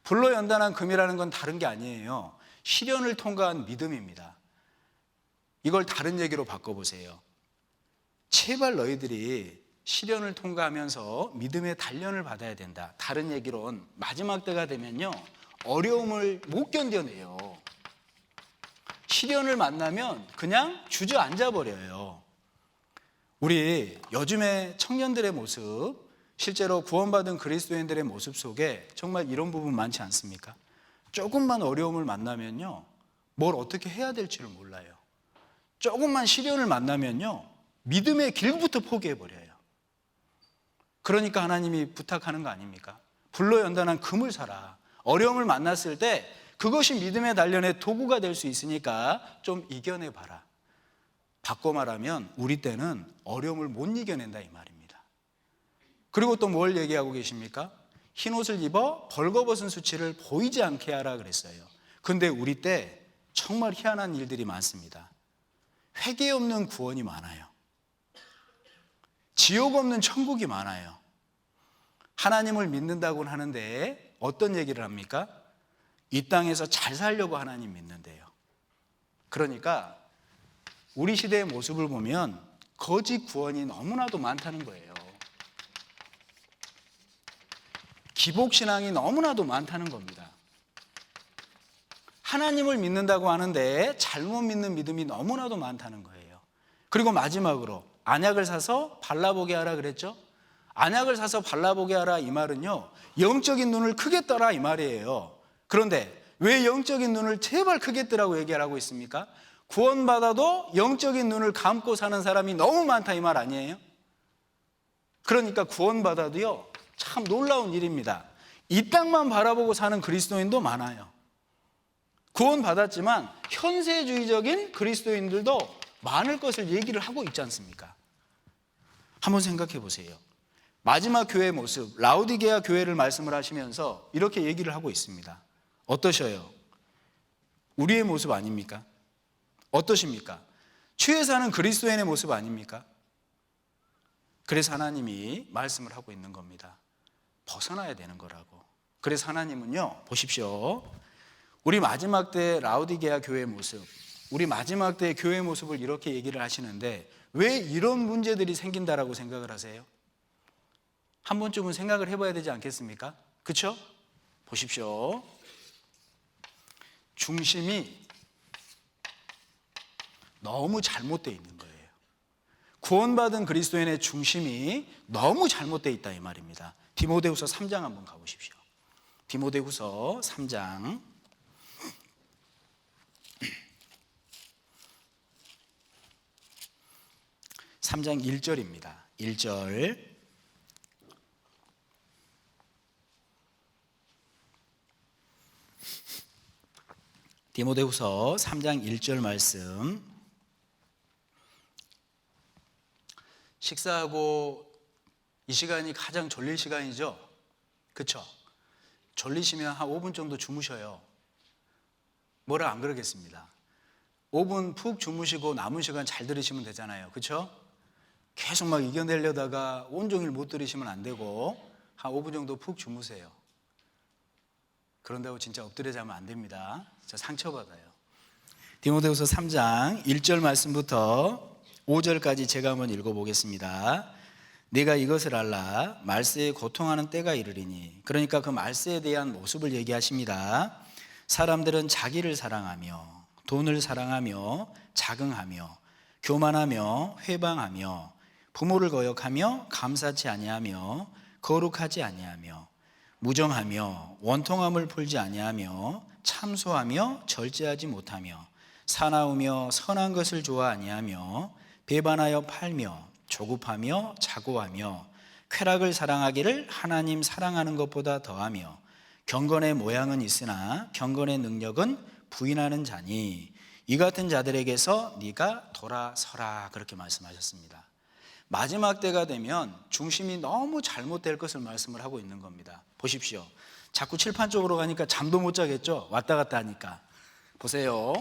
불로 연단한 금이라는 건 다른 게 아니에요. 시련을 통과한 믿음입니다. 이걸 다른 얘기로 바꿔보세요. 제발 너희들이 시련을 통과하면서 믿음의 단련을 받아야 된다. 다른 얘기로는 마지막 때가 되면요, 어려움을 못 견뎌내요. 시련을 만나면 그냥 주저앉아 버려요. 우리 요즘의 청년들의 모습, 실제로 구원받은 그리스도인들의 모습 속에 정말 이런 부분 많지 않습니까? 조금만 어려움을 만나면요, 뭘 어떻게 해야 될지를 몰라요. 조금만 시련을 만나면요, 믿음의 길부터 포기해버려요. 그러니까 하나님이 부탁하는 거 아닙니까? 불로 연단한 금을 사라. 어려움을 만났을 때 그것이 믿음의 단련의 도구가 될 수 있으니까 좀 이겨내봐라. 바꿔 말하면 우리 때는 어려움을 못 이겨낸다 이 말입니다. 그리고 또 뭘 얘기하고 계십니까? 흰 옷을 입어 벌거벗은 수치를 보이지 않게 하라 그랬어요. 근데 우리 때 정말 희한한 일들이 많습니다. 회개 없는 구원이 많아요. 지옥 없는 천국이 많아요. 하나님을 믿는다고는 하는데 어떤 얘기를 합니까? 이 땅에서 잘 살려고 하나님 믿는데요. 그러니까 우리 시대의 모습을 보면 거짓 구원이 너무나도 많다는 거예요. 기복신앙이 너무나도 많다는 겁니다. 하나님을 믿는다고 하는데 잘못 믿는 믿음이 너무나도 많다는 거예요. 그리고 마지막으로 안약을 사서 발라보게 하라 그랬죠? 안약을 사서 발라보게 하라 이 말은요, 영적인 눈을 크게 떠라 이 말이에요. 그런데 왜 영적인 눈을 제발 크게 뜨라고 얘기하고 있습니까? 구원받아도 영적인 눈을 감고 사는 사람이 너무 많다 이 말 아니에요? 그러니까 구원받아도요, 참 놀라운 일입니다. 이 땅만 바라보고 사는 그리스도인도 많아요. 구원받았지만 현세주의적인 그리스도인들도 많을 것을 얘기를 하고 있지 않습니까? 한번 생각해 보세요. 마지막 교회의 모습, 라오디게아 교회를 말씀을 하시면서 이렇게 얘기를 하고 있습니다. 어떠셔요? 우리의 모습 아닙니까? 어떠십니까? 주에 사는 그리스도인의 모습 아닙니까? 그래서 하나님이 말씀을 하고 있는 겁니다. 벗어나야 되는 거라고. 그래서 하나님은요, 보십시오. 우리 마지막 때 라오디게아 교회의 모습, 우리 마지막 때 교회의 모습을 이렇게 얘기를 하시는데 왜 이런 문제들이 생긴다라고 생각을 하세요? 한 번쯤은 생각을 해봐야 되지 않겠습니까? 그렇죠? 보십시오. 중심이 너무 잘못되어 있는 거예요. 구원받은 그리스도인의 중심이 너무 잘못되어 있다 이 말입니다. 디모데후서 3장 한번 가보십시오. 디모데후서 3장 3장 1절입니다. 1절. 디모데후서 3장 1절 말씀. 식사하고 이 시간이 가장 졸릴 시간이죠? 그렇죠? 졸리시면 한 5분 정도 주무셔요. 뭐라 안 그러겠습니다. 5분 푹 주무시고 남은 시간 잘 들으시면 되잖아요. 그렇죠? 계속 막 이겨내려다가 온종일 못 들으시면 안 되고 한 5분 정도 푹 주무세요. 그런다고 진짜 엎드려 자면 안 됩니다. 진짜 상처받아요. 디모데후서 3장 1절 말씀부터 5절까지 제가 한번 읽어보겠습니다. 네가 이것을 알라. 말세에 고통하는 때가 이르리니. 그러니까 그 말세에 대한 모습을 얘기하십니다. 사람들은 자기를 사랑하며 돈을 사랑하며 자긍하며 교만하며 회방하며 부모를 거역하며 감사치 아니하며 거룩하지 아니하며 무정하며 원통함을 풀지 아니하며 참소하며 절제하지 못하며 사나우며 선한 것을 좋아 아니하며 배반하여 팔며 조급하며 자고하며 쾌락을 사랑하기를 하나님 사랑하는 것보다 더하며 경건의 모양은 있으나 경건의 능력은 부인하는 자니 이 같은 자들에게서 네가 돌아서라. 그렇게 말씀하셨습니다. 마지막 때가 되면 중심이 너무 잘못될 것을 말씀을 하고 있는 겁니다. 보십시오. 자꾸 칠판 쪽으로 가니까 잠도 못 자겠죠? 왔다 갔다 하니까. 보세요.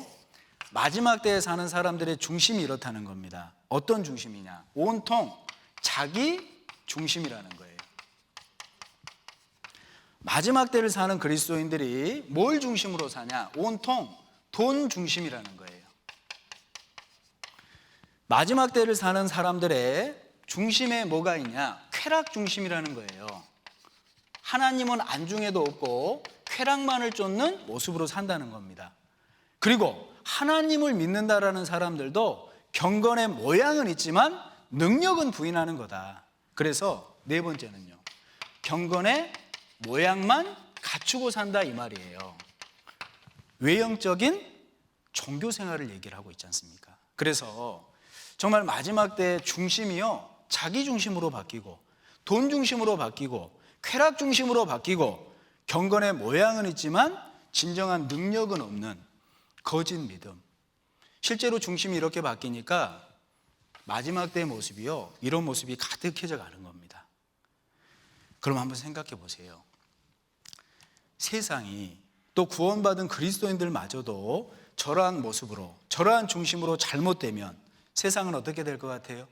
마지막 때에 사는 사람들의 중심이 이렇다는 겁니다. 어떤 중심이냐? 온통 자기 중심이라는 거예요. 마지막 때를 사는 그리스도인들이 뭘 중심으로 사냐? 온통 돈 중심이라는 거예요. 마지막 때를 사는 사람들의 중심에 뭐가 있냐? 쾌락 중심이라는 거예요. 하나님은 안중에도 없고 쾌락만을 쫓는 모습으로 산다는 겁니다. 그리고 하나님을 믿는다라는 사람들도 경건의 모양은 있지만 능력은 부인하는 거다. 그래서 네 번째는요, 경건의 모양만 갖추고 산다 이 말이에요. 외형적인 종교 생활을 얘기를 하고 있지 않습니까? 그래서 정말 마지막 때 중심이요, 자기 중심으로 바뀌고 돈 중심으로 바뀌고 쾌락 중심으로 바뀌고 경건의 모양은 있지만 진정한 능력은 없는 거짓 믿음. 실제로 중심이 이렇게 바뀌니까 마지막 때의 모습이요, 이런 모습이 가득해져 가는 겁니다. 그럼 한번 생각해 보세요. 세상이 또 구원받은 그리스도인들마저도 저러한 모습으로, 저러한 중심으로 잘못되면 세상은 어떻게 될 것 같아요?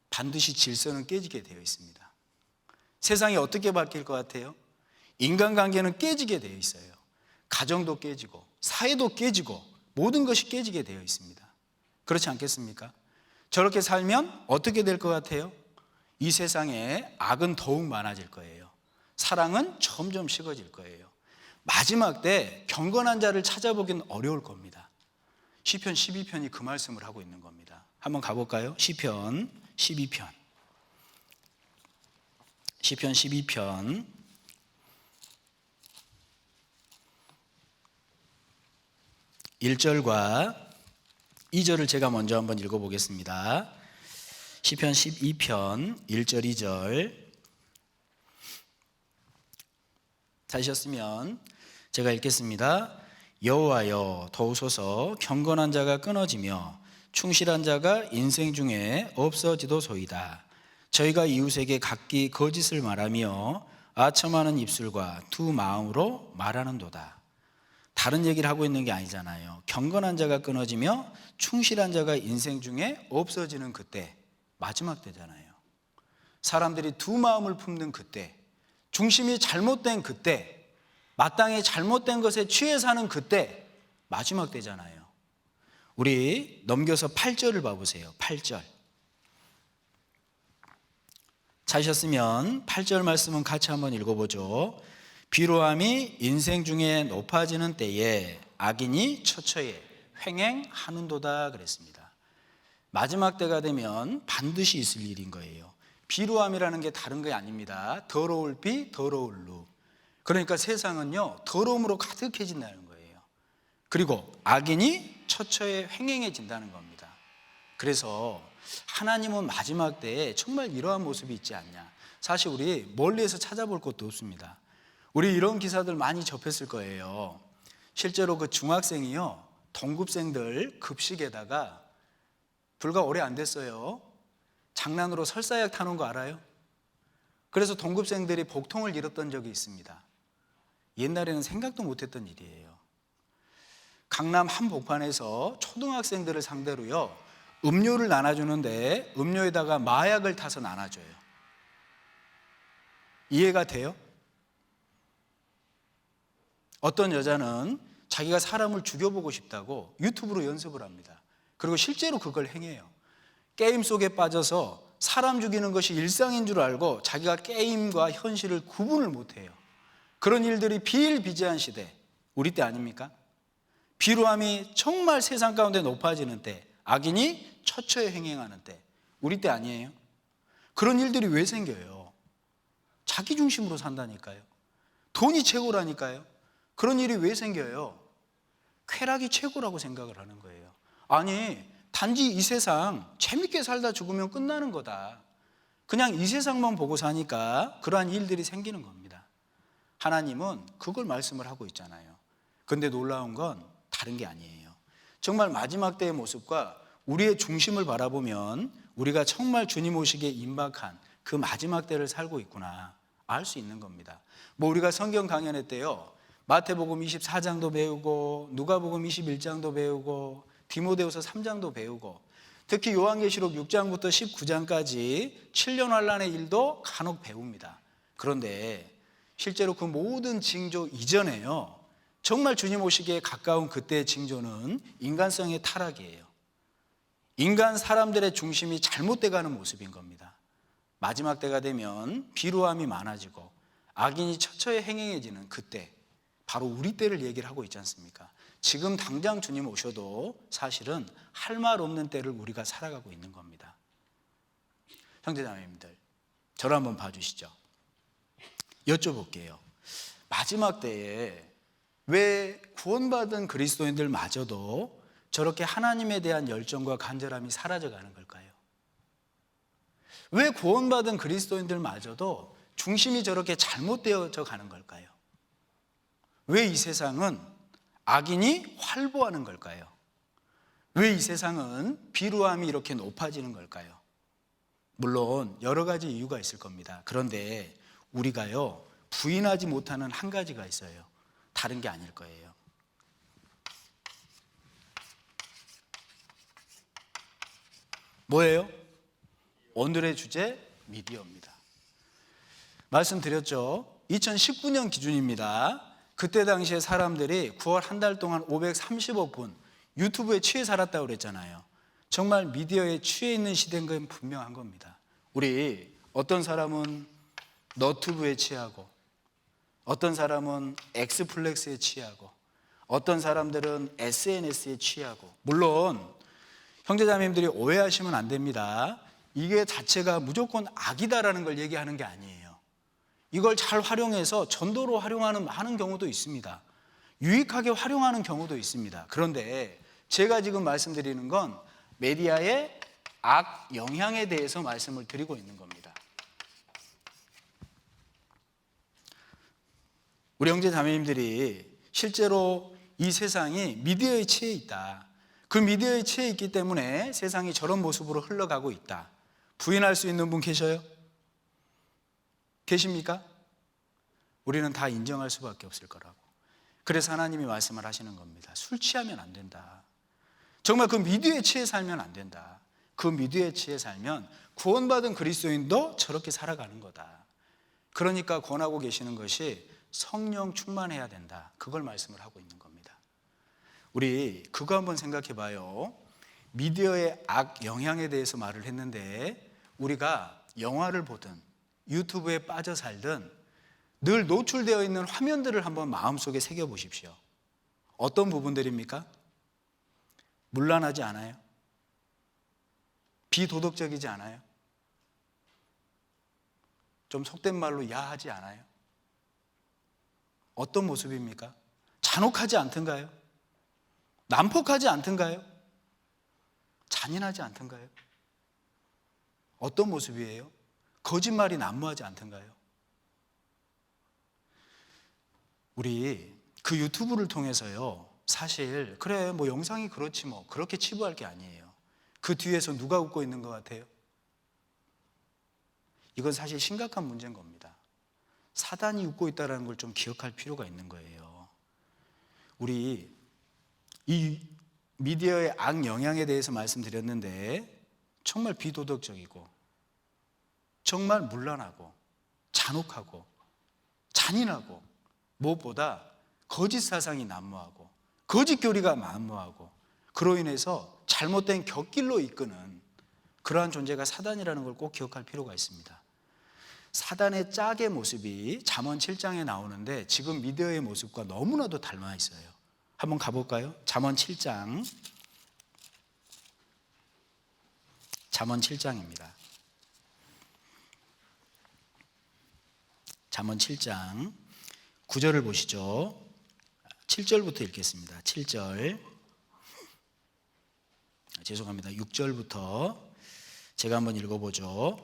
반드시 질서는 깨지게 되어 있습니다. 세상이 어떻게 바뀔 것 같아요? 인간관계는 깨지게 되어 있어요. 가정도 깨지고 사회도 깨지고 모든 것이 깨지게 되어 있습니다. 그렇지 않겠습니까? 저렇게 살면 어떻게 될 것 같아요? 이 세상에 악은 더욱 많아질 거예요. 사랑은 점점 식어질 거예요. 마지막 때 경건한 자를 찾아보긴 어려울 겁니다. 시편 12편이 그 말씀을 하고 있는 겁니다. 한번 가볼까요? 시편 12편. 시편 12편 1절과 2절을 제가 먼저 한번 읽어보겠습니다. 시편 12편 1절 2절 찾으셨으면 제가 읽겠습니다. 여호와여 도우소서. 경건한 자가 끊어지며 충실한 자가 인생 중에 없어지도소이다. 저희가 이웃에게 각기 거짓을 말하며 아첨하는 입술과 두 마음으로 말하는도다. 다른 얘기를 하고 있는 게 아니잖아요. 경건한 자가 끊어지며 충실한 자가 인생 중에 없어지는 그때, 마지막 때잖아요. 사람들이 두 마음을 품는 그때, 중심이 잘못된 그때, 마땅히 잘못된 것에 취해 사는 그때, 마지막 때잖아요. 우리 넘겨서 8절을 봐보세요. 8절. 찾으셨으면 8절 말씀은 같이 한번 읽어보죠. 비로함이 인생 중에 높아지는 때에 악인이 처처에 횡행하는도다 그랬습니다. 마지막 때가 되면 반드시 있을 일인 거예요. 비로함이라는 게 다른 게 아닙니다. 더러울 비 더러울 루. 그러니까 세상은요, 더러움으로 가득해진다는 거예요. 그리고 악인이 처처에 횡행해진다는 겁니다. 그래서 하나님은 마지막 때에 정말 이러한 모습이 있지 않냐. 사실 우리 멀리에서 찾아볼 것도 없습니다. 우리 이런 기사들 많이 접했을 거예요. 실제로 그 중학생이요, 동급생들 급식에다가 불과 오래 안 됐어요, 장난으로 설사약 타는 거 알아요? 그래서 동급생들이 복통을 잃었던 적이 있습니다. 옛날에는 생각도 못했던 일이에요. 강남 한복판에서 초등학생들을 상대로요, 음료를 나눠주는데 음료에다가 마약을 타서 나눠줘요. 이해가 돼요? 어떤 여자는 자기가 사람을 죽여보고 싶다고 유튜브로 연습을 합니다. 그리고 실제로 그걸 행해요. 게임 속에 빠져서 사람 죽이는 것이 일상인 줄 알고 자기가 게임과 현실을 구분을 못해요. 그런 일들이 비일비재한 시대, 우리 때 아닙니까? 비루함이 정말 세상 가운데 높아지는 때, 악인이 처처에 행행하는 때, 우리 때 아니에요? 그런 일들이 왜 생겨요? 자기 중심으로 산다니까요. 돈이 최고라니까요. 그런 일이 왜 생겨요? 쾌락이 최고라고 생각을 하는 거예요. 아니, 단지 이 세상 재밌게 살다 죽으면 끝나는 거다. 그냥 이 세상만 보고 사니까 그러한 일들이 생기는 겁니다. 하나님은 그걸 말씀을 하고 있잖아요. 근데 놀라운 건 다른 게 아니에요. 정말 마지막 때의 모습과 우리의 중심을 바라보면 우리가 정말 주님 오시기에 임박한 그 마지막 때를 살고 있구나 알 수 있는 겁니다. 뭐 우리가 성경 강연했대요. 마태복음 24장도 배우고 누가복음 21장도 배우고 디모데후서 3장도 배우고 특히 요한계시록 6장부터 19장까지 7년 환란의 일도 간혹 배웁니다. 그런데 실제로 그 모든 징조 이전에요, 정말 주님 오시기에 가까운 그때의 징조는 인간성의 타락이에요. 인간 사람들의 중심이 잘못돼 가는 모습인 겁니다. 마지막 때가 되면 비루함이 많아지고 악인이 처처에 행행해지는 그때, 바로 우리 때를 얘기를 하고 있지 않습니까? 지금 당장 주님 오셔도 사실은 할 말 없는 때를 우리가 살아가고 있는 겁니다. 형제자매님들, 저를 한번 봐주시죠. 여쭤볼게요. 마지막 때에 왜 구원받은 그리스도인들마저도 저렇게 하나님에 대한 열정과 간절함이 사라져가는 걸까요? 왜 구원받은 그리스도인들마저도 중심이 저렇게 잘못되어져 가는 걸까요? 왜 이 세상은 악인이 활보하는 걸까요? 왜 이 세상은 비루함이 이렇게 높아지는 걸까요? 물론 여러 가지 이유가 있을 겁니다. 그런데 우리가요, 부인하지 못하는 한 가지가 있어요. 다른 게 아닐 거예요. 뭐예요? 오늘의 주제, 미디어입니다. 말씀드렸죠. 2019년 기준입니다. 그때 당시에 사람들이 9월 한 달 동안 530억 분 유튜브에 취해 살았다고 그랬잖아요. 정말 미디어에 취해 있는 시대인 건 분명한 겁니다. 우리 어떤 사람은 너튜브에 취하고, 어떤 사람은 엑스플렉스에 취하고, 어떤 사람들은 SNS에 취하고, 물론 형제자매님들이 오해하시면 안 됩니다. 이게 자체가 무조건 악이다라는 걸 얘기하는 게 아니에요. 이걸 잘 활용해서 전도로 활용하는 많은 경우도 있습니다. 유익하게 활용하는 경우도 있습니다. 그런데 제가 지금 말씀드리는 건 메디아의 악 영향에 대해서 말씀을 드리고 있는 겁니다. 우리 형제 자매님들이 실제로 이 세상이 미디어에 취해 있다. 그 미디어에 취해 있기 때문에 세상이 저런 모습으로 흘러가고 있다. 부인할 수 있는 분 계셔요? 계십니까? 우리는 다 인정할 수밖에 없을 거라고. 그래서 하나님이 말씀을 하시는 겁니다. 술 취하면 안 된다. 정말 그 미디어에 취해 살면 안 된다. 그 미디어에 취해 살면 구원받은 그리스도인도 저렇게 살아가는 거다. 그러니까 권하고 계시는 것이 성령 충만해야 된다. 그걸 말씀을 하고 있는 겁니다. 우리 그거 한번 생각해 봐요. 미디어의 악 영향에 대해서 말을 했는데 우리가 영화를 보든 유튜브에 빠져 살든 늘 노출되어 있는 화면들을 한번 마음속에 새겨보십시오. 어떤 부분들입니까? 문란하지 않아요? 비도덕적이지 않아요? 좀 속된 말로 야하지 않아요? 어떤 모습입니까? 잔혹하지 않던가요? 난폭하지 않던가요? 잔인하지 않던가요? 어떤 모습이에요? 거짓말이 난무하지 않던가요? 우리 그 유튜브를 통해서요, 사실 그래 뭐 영상이 그렇지 뭐 그렇게 치부할 게 아니에요. 그 뒤에서 누가 웃고 있는 것 같아요? 이건 사실 심각한 문제인 겁니다. 사단이 웃고 있다는 걸 좀 기억할 필요가 있는 거예요. 우리 이 미디어의 악 영향에 대해서 말씀드렸는데 정말 비도덕적이고 정말 문란하고 잔혹하고 잔인하고 무엇보다 거짓 사상이 난무하고 거짓 교리가 만무하고 그로 인해서 잘못된 곁길로 이끄는 그러한 존재가 사단이라는 걸 꼭 기억할 필요가 있습니다. 사단의 짝의 모습이 잠언 7장에 나오는데 지금 미디어의 모습과 너무나도 닮아 있어요. 한번 가볼까요? 잠언 7장. 잠언 7장입니다. 잠언 7장 9절을 보시죠. 7절부터 읽겠습니다. 7절. 죄송합니다. 6절부터 제가 한번 읽어보죠.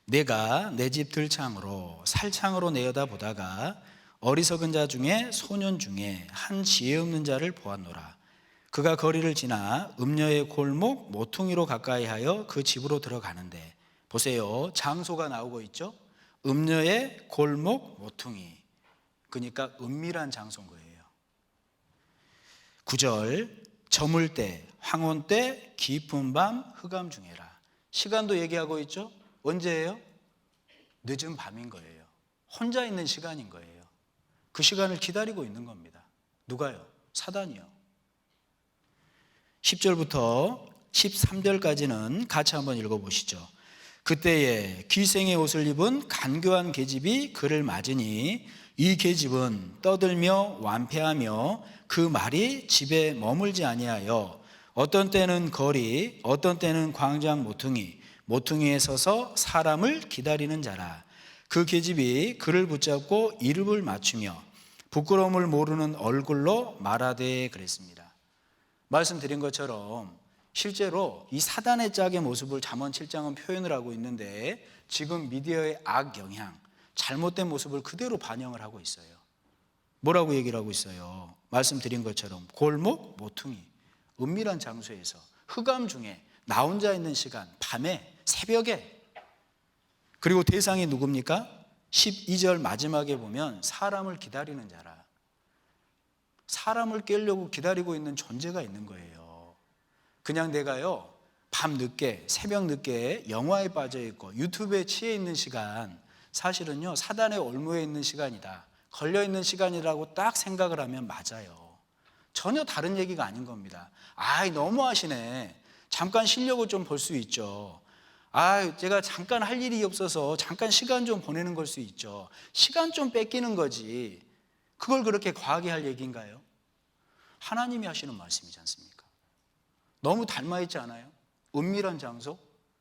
내가 내 집 들창으로 살창으로 내어다보다가 어리석은 자 중에 소년 중에 한 지혜 없는 자를 보았노라. 그가 거리를 지나 음녀의 골목 모퉁이로 가까이하여 그 집으로 들어가는데, 보세요, 장소가 나오고 있죠. 음녀의 골목 모퉁이, 그러니까 은밀한 장소인 거예요. 9절, 저물 때 황혼 때 깊은 밤 흑암 중에라. 시간도 얘기하고 있죠. 언제예요? 늦은 밤인 거예요. 혼자 있는 시간인 거예요. 그 시간을 기다리고 있는 겁니다. 누가요? 사단이요. 10절부터 13절까지는 같이 한번 읽어보시죠. 그때에 기생의 옷을 입은 간교한 계집이 그를 맞으니 이 계집은 떠들며 완패하며 그 말이 집에 머물지 아니하여 어떤 때는 거리 어떤 때는 광장 모퉁이에 서서 사람을 기다리는 자라. 그 계집이 그를 붙잡고 이름을 맞추며 부끄러움을 모르는 얼굴로 말하되 그랬습니다. 말씀드린 것처럼 실제로 이 사단의 짝의 모습을 잠언 7장은 표현을 하고 있는데 지금 미디어의 악영향, 잘못된 모습을 그대로 반영을 하고 있어요. 뭐라고 얘기를 하고 있어요? 말씀드린 것처럼 골목, 모퉁이, 은밀한 장소에서 흑암 중에 나 혼자 있는 시간, 밤에, 새벽에. 그리고 대상이 누굽니까? 12절 마지막에 보면 사람을 기다리는 자라. 사람을 깨려고 기다리고 있는 존재가 있는 거예요. 그냥 내가요, 밤 늦게, 새벽 늦게 영화에 빠져 있고 유튜브에 치여 있는 시간, 사실은요 사단의 올무에 있는 시간이다, 걸려 있는 시간이라고 딱 생각을 하면 맞아요. 전혀 다른 얘기가 아닌 겁니다. 아이, 너무하시네. 잠깐 쉬려고 좀 볼 수 있죠. 제가 잠깐 할 일이 없어서 잠깐 시간 좀 보내는 걸 수 있죠. 시간 좀 뺏기는 거지. 그걸 그렇게 과하게 할 얘기인가요? 하나님이 하시는 말씀이지 않습니까? 너무 닮아 있지 않아요? 은밀한 장소,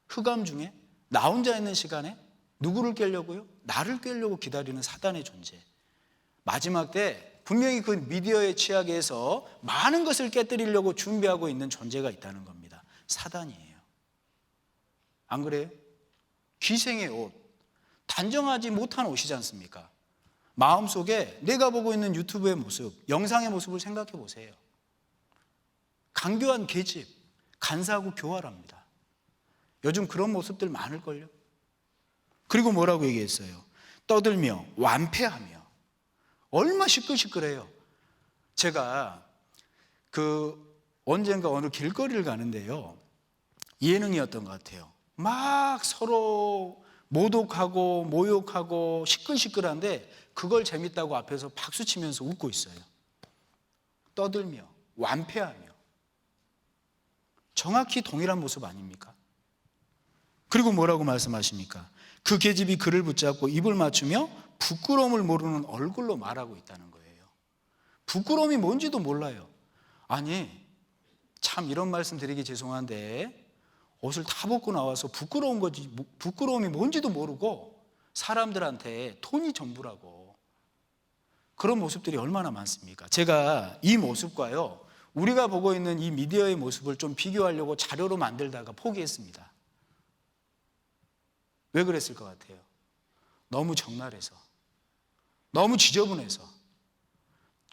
흑암 중에 나 혼자 있는 시간에 누구를 깨려고요? 나를 깨려고 기다리는 사단의 존재. 마지막 때 분명히 그 미디어의 취약에서 많은 것을 깨뜨리려고 준비하고 있는 존재가 있다는 겁니다. 사단이에요. 안 그래요? 기생의 옷, 단정하지 못한 옷이지 않습니까? 마음속에 내가 보고 있는 유튜브의 모습, 영상의 모습을 생각해 보세요. 간교한 계집, 간사하고 교활합니다. 요즘 그런 모습들 많을걸요? 그리고 뭐라고 얘기했어요? 떠들며 완패하며. 얼마 시끌시끌해요. 제가 언젠가 어느 길거리를 가는데요, 예능이었던 것 같아요. 막 서로 모독하고 모욕하고 시끌시끌한데 그걸 재밌다고 앞에서 박수치면서 웃고 있어요. 떠들며 완패하며. 정확히 동일한 모습 아닙니까? 그리고 뭐라고 말씀하십니까? 그 계집이 그를 붙잡고 입을 맞추며 부끄러움을 모르는 얼굴로 말하고 있다는 거예요. 부끄러움이 뭔지도 몰라요. 아니, 참 이런 말씀 드리기 죄송한데 옷을 다 벗고 나와서 부끄러움이 뭔지도 모르고 사람들한테 돈이 전부라고. 그런 모습들이 얼마나 많습니까? 제가 이 모습과요, 우리가 보고 있는 이 미디어의 모습을 좀 비교하려고 자료로 만들다가 포기했습니다. 왜 그랬을 것 같아요? 너무 적나라해서, 너무 지저분해서,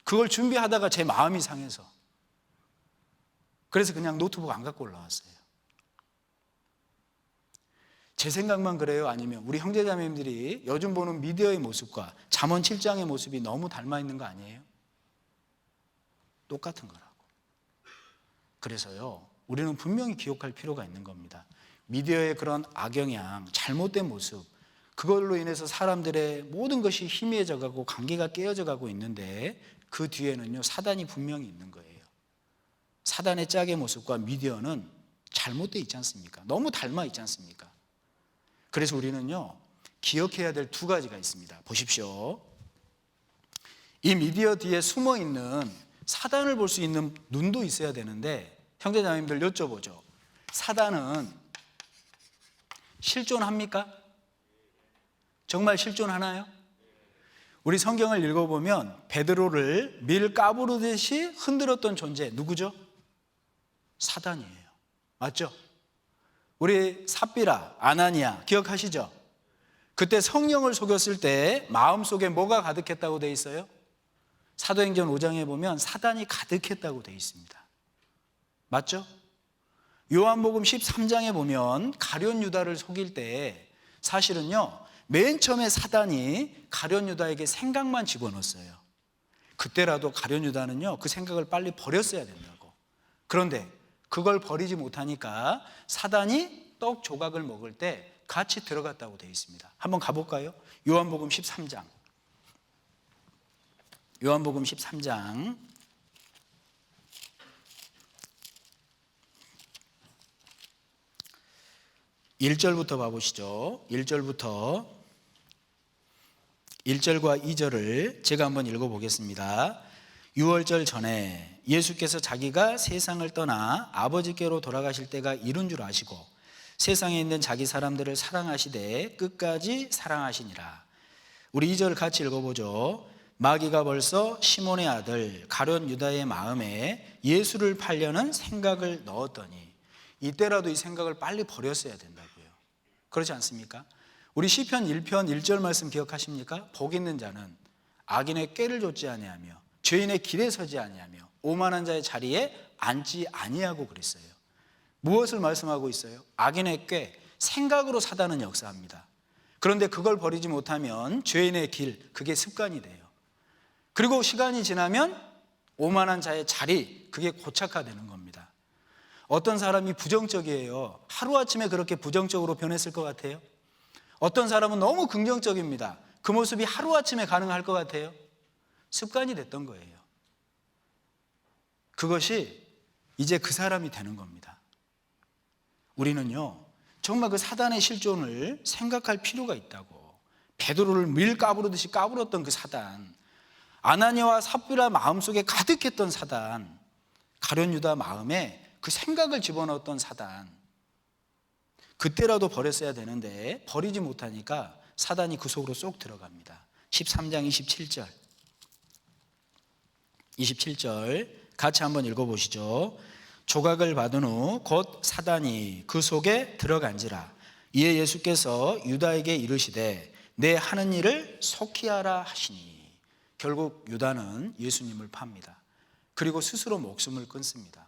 그걸 준비하다가 제 마음이 상해서, 그래서 그냥 노트북 안 갖고 올라왔어요. 제 생각만 그래요? 아니면 우리 형제자매님들이 요즘 보는 미디어의 모습과 잠언 7장의 모습이 너무 닮아 있는 거 아니에요? 똑같은 거라고. 그래서요, 우리는 분명히 기억할 필요가 있는 겁니다. 미디어의 그런 악영향, 잘못된 모습, 그걸로 인해서 사람들의 모든 것이 희미해져 가고 관계가 깨어져 가고 있는데 그 뒤에는요 사단이 분명히 있는 거예요. 사단의 짝의 모습과 미디어는 잘못되어 있지 않습니까? 너무 닮아 있지 않습니까? 그래서 우리는요, 기억해야 될 두 가지가 있습니다. 보십시오. 이 미디어 뒤에 숨어 있는 사단을 볼 수 있는 눈도 있어야 되는데, 형제자매님들 여쭤보죠. 사단은 실존합니까? 정말 실존하나요? 우리 성경을 읽어보면 베드로를 밀 까부르듯이 흔들었던 존재 누구죠? 사단이에요. 맞죠? 우리 삽비라, 아나니아 기억하시죠? 그때 성령을 속였을 때 마음속에 뭐가 가득했다고 돼 있어요? 사도행전 5장에 보면 사단이 가득했다고 돼 있습니다. 맞죠? 요한복음 13장에 보면 가룟 유다를 속일 때 사실은요, 맨 처음에 사단이 가룟 유다에게 생각만 집어넣었어요. 그때라도 가룟 유다는요, 그 생각을 빨리 버렸어야 된다고. 그런데 그걸 버리지 못하니까 사단이 떡 조각을 먹을 때 같이 들어갔다고 되어 있습니다. 한번 가볼까요? 요한복음 13장. 요한복음 13장 1절부터 봐보시죠. 1절과 2절을 제가 한번 읽어보겠습니다. 유월절 전에 예수께서 자기가 세상을 떠나 아버지께로 돌아가실 때가 이른 줄 아시고 세상에 있는 자기 사람들을 사랑하시되 끝까지 사랑하시니라. 우리 2절 같이 읽어보죠. 마귀가 벌써 시몬의 아들 가룟 유다의 마음에 예수를 팔려는 생각을 넣었더니, 이때라도 이 생각을 빨리 버렸어야 된다고요. 그렇지 않습니까? 우리 시편 1편 1절 말씀 기억하십니까? 복 있는 자는 악인의 꾀를 좇지 아니하며 죄인의 길에 서지 아니하며 오만한 자의 자리에 앉지 아니하고 그랬어요. 무엇을 말씀하고 있어요? 악인의 꾀, 생각으로 사단은 역사합니다. 그런데 그걸 버리지 못하면 죄인의 길, 그게 습관이 돼요. 그리고 시간이 지나면 오만한 자의 자리, 그게 고착화되는 겁니다. 어떤 사람이 부정적이에요. 하루아침에 그렇게 부정적으로 변했을 것 같아요? 어떤 사람은 너무 긍정적입니다. 그 모습이 하루아침에 가능할 것 같아요? 습관이 됐던 거예요. 그것이 이제 그 사람이 되는 겁니다. 우리는요, 정말 그 사단의 실존을 생각할 필요가 있다고. 베드로를 밀 까부르듯이 까불었던 그 사단, 아나니아와 삽비라 마음속에 가득했던 사단, 가룟 유다 마음에 그 생각을 집어넣었던 사단, 그때라도 버렸어야 되는데 버리지 못하니까 사단이 그 속으로 쏙 들어갑니다. 13장 27절 같이 한번 읽어보시죠. 조각을 받은 후 곧 사단이 그 속에 들어간지라. 이에 예수께서 유다에게 이르시되 내 하는 일을 속히 하라 하시니. 결국 유다는 예수님을 팝니다. 그리고 스스로 목숨을 끊습니다.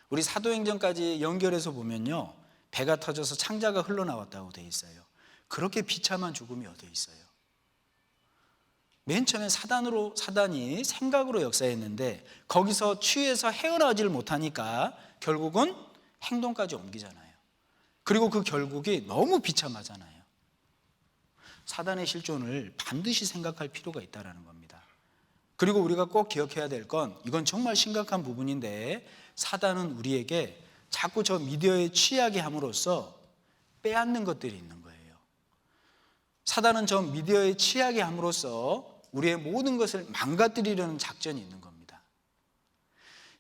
우리 사도행전까지 연결해서 보면요, 배가 터져서 창자가 흘러나왔다고 되어 있어요. 그렇게 비참한 죽음이 어디 있어요? 맨 처음에 사단이 생각으로 역사했는데 거기서 취해서 헤어나오지를 못하니까 결국은 행동까지 옮기잖아요. 그리고 그 결국이 너무 비참하잖아요. 사단의 실존을 반드시 생각할 필요가 있다는 겁니다. 그리고 우리가 꼭 기억해야 될 건, 이건 정말 심각한 부분인데, 사단은 우리에게 자꾸 저 미디어에 취하게 함으로써 빼앗는 것들이 있는 거예요. 사단은 저 미디어에 취하게 함으로써 우리의 모든 것을 망가뜨리려는 작전이 있는 겁니다.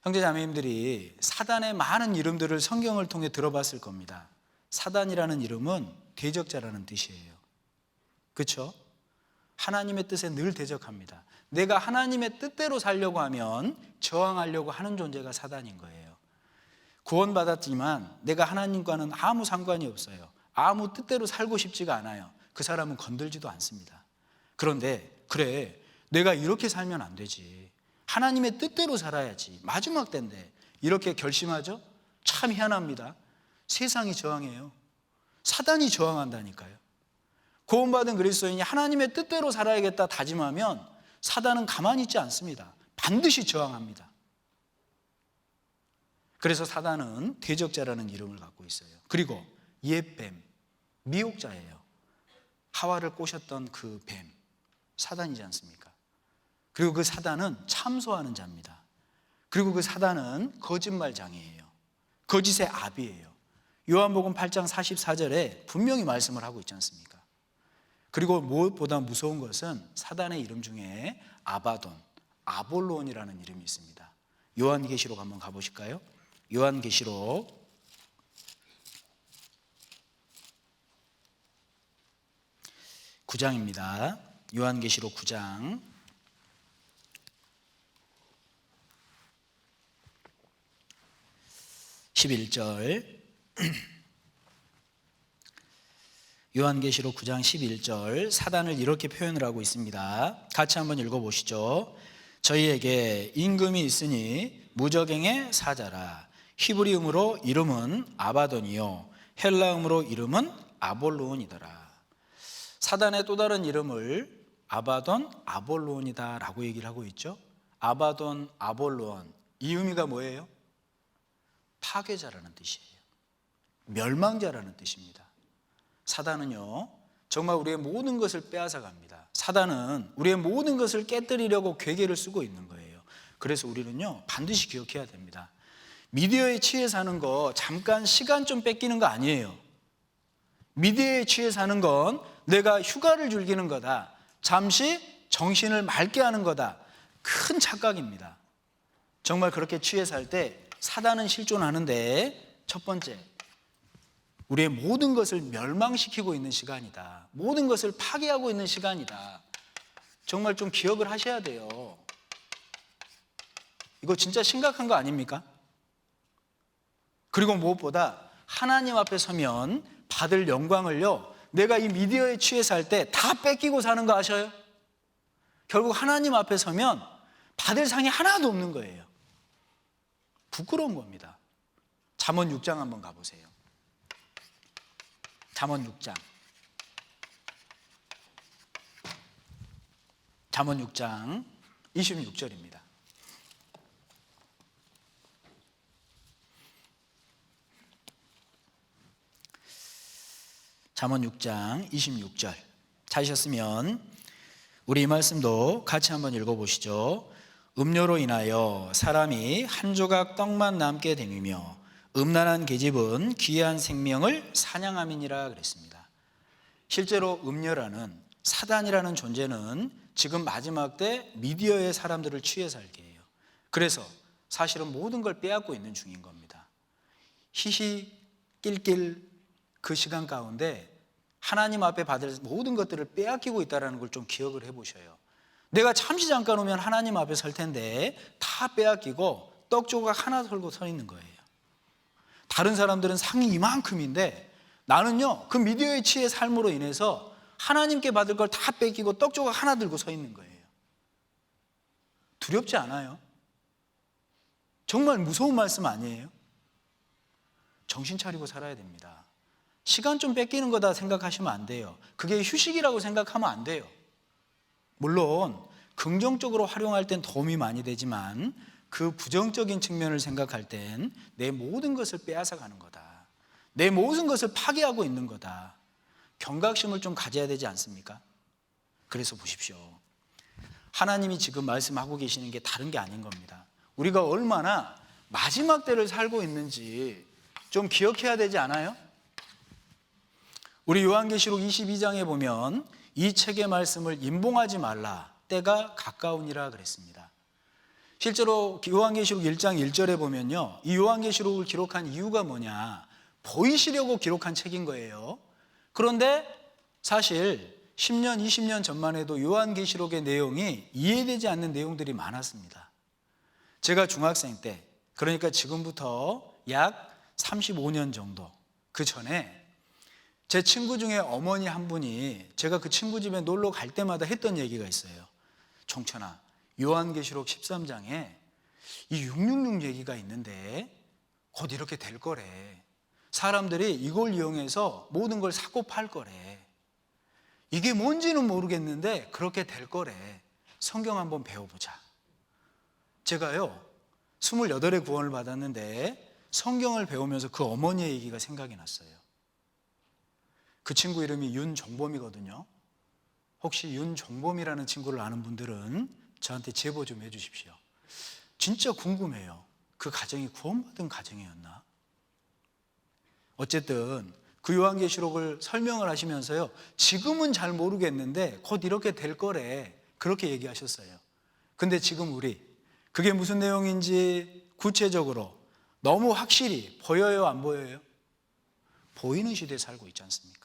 형제자매님들이 사단의 많은 이름들을 성경을 통해 들어봤을 겁니다. 사단이라는 이름은 대적자라는 뜻이에요. 그렇죠? 하나님의 뜻에 늘 대적합니다. 내가 하나님의 뜻대로 살려고 하면 저항하려고 하는 존재가 사단인 거예요. 구원받았지만 내가 하나님과는 아무 상관이 없어요. 아무 뜻대로 살고 싶지가 않아요. 그 사람은 건들지도 않습니다. 그런데 그래, 내가 이렇게 살면 안 되지, 하나님의 뜻대로 살아야지, 마지막 때인데 이렇게 결심하죠? 참 희한합니다. 세상이 저항해요. 사단이 저항한다니까요. 구원받은 그리스도인이 하나님의 뜻대로 살아야겠다 다짐하면 사단은 가만히 있지 않습니다. 반드시 저항합니다. 그래서 사단은 대적자라는 이름을 갖고 있어요. 그리고 옛뱀, 미혹자예요. 하와를 꼬셨던 그 뱀, 사단이지 않습니까? 그리고 그 사단은 참소하는 자입니다. 그리고 그 사단은 거짓말장애예요. 거짓의 아비예요. 요한복음 8장 44절에 분명히 말씀을 하고 있지 않습니까? 그리고 무엇보다 무서운 것은 사단의 이름 중에 아바돈, 아볼론이라는 이름이 있습니다. 요한계시록 한번 가보실까요? 요한계시록 9장입니다. 요한계시록 9장 11절. 요한계시록 9장 11절, 사단을 이렇게 표현을 하고 있습니다. 같이 한번 읽어보시죠. 저희에게 임금이 있으니 무저갱의 사자라. 히브리음으로 이름은 아바돈이요 헬라음으로 이름은 아볼론이더라. 사단의 또 다른 이름을 아바돈, 아볼론이다 라고 얘기를 하고 있죠. 아바돈, 아볼론, 이 의미가 뭐예요? 파괴자라는 뜻이에요. 멸망자라는 뜻입니다. 사단은요, 정말 우리의 모든 것을 빼앗아 갑니다. 사단은 우리의 모든 것을 깨뜨리려고 괴계를 쓰고 있는 거예요. 그래서 우리는요, 반드시 기억해야 됩니다. 미디어에 취해 사는 거 잠깐 시간 좀 뺏기는 거 아니에요. 미디어에 취해 사는 건 내가 휴가를 즐기는 거다. 잠시 정신을 맑게 하는 거다. 큰 착각입니다. 정말 그렇게 취해 살 때 사단은 실존하는데, 첫 번째, 우리의 모든 것을 멸망시키고 있는 시간이다. 모든 것을 파괴하고 있는 시간이다. 정말 좀 기억을 하셔야 돼요. 이거 진짜 심각한 거 아닙니까? 그리고 무엇보다 하나님 앞에 서면 받을 영광을요, 내가 이 미디어에 취해 살 때 다 뺏기고 사는 거 아셔요? 결국 하나님 앞에 서면 받을 상이 하나도 없는 거예요. 부끄러운 겁니다. 잠언 6장 한번 가보세요. 잠언 6장. 잠언 6장 26절입니다. 잠언 6장 26절. 찾으셨으면 우리 이 말씀도 같이 한번 읽어보시죠. 음료로 인하여 사람이 한 조각 떡만 남게 됨이며 음란한 계집은 귀한 생명을 사냥함이니라 그랬습니다. 실제로 음료라는, 사단이라는 존재는 지금 마지막 때 미디어의 사람들을 취해 살게 해요. 그래서 사실은 모든 걸 빼앗고 있는 중인 겁니다. 히히 낄낄 그 시간 가운데 하나님 앞에 받을 모든 것들을 빼앗기고 있다는 걸 좀 기억을 해보셔요. 내가 잠시 잠깐 오면 하나님 앞에 설 텐데 다 빼앗기고 떡 조각 하나 들고 서 있는 거예요. 다른 사람들은 상이 이만큼인데 나는요, 그 미디어의 취해 삶으로 인해서 하나님께 받을 걸 다 뺏기고 떡 조각 하나 들고 서 있는 거예요. 두렵지 않아요? 정말 무서운 말씀 아니에요? 정신 차리고 살아야 됩니다. 시간 좀 뺏기는 거다 생각하시면 안 돼요. 그게 휴식이라고 생각하면 안 돼요. 물론 긍정적으로 활용할 땐 도움이 많이 되지만 그 부정적인 측면을 생각할 땐 내 모든 것을 빼앗아 가는 거다. 내 모든 것을 파괴하고 있는 거다. 경각심을 좀 가져야 되지 않습니까? 그래서 보십시오. 하나님이 지금 말씀하고 계시는 게 다른 게 아닌 겁니다. 우리가 얼마나 마지막 때를 살고 있는지 좀 기억해야 되지 않아요? 우리 요한계시록 22장에 보면 이 책의 말씀을 임봉하지 말라, 때가 가까우니라 그랬습니다. 실제로 요한계시록 1장 1절에 보면요, 이 요한계시록을 기록한 이유가 뭐냐, 보이시려고 기록한 책인 거예요. 그런데 사실 10년, 20년 전만 해도 요한계시록의 내용이 이해되지 않는 내용들이 많았습니다. 제가 중학생 때, 그러니까 지금부터 약 35년 정도 그 전에 제 친구 중에 어머니 한 분이 제가 그 친구 집에 놀러 갈 때마다 했던 얘기가 있어요. 종천아, 요한계시록 13장에 이 666 얘기가 있는데 곧 이렇게 될 거래. 사람들이 이걸 이용해서 모든 걸 사고 팔 거래. 이게 뭔지는 모르겠는데 그렇게 될 거래. 성경 한번 배워보자. 제가요 28의 구원을 받았는데 성경을 배우면서 그 어머니의 얘기가 생각이 났어요. 그 친구 이름이 윤종범이거든요. 혹시 윤종범이라는 친구를 아는 분들은 저한테 제보 좀 해주십시오. 진짜 궁금해요. 그 가정이 구원받은 가정이었나? 어쨌든 그 요한계시록을 설명을 하시면서요, 지금은 잘 모르겠는데 곧 이렇게 될 거래, 그렇게 얘기하셨어요. 근데 지금 우리 그게 무슨 내용인지 구체적으로 너무 확실히 보여요, 안 보여요? 보이는 시대에 살고 있지 않습니까?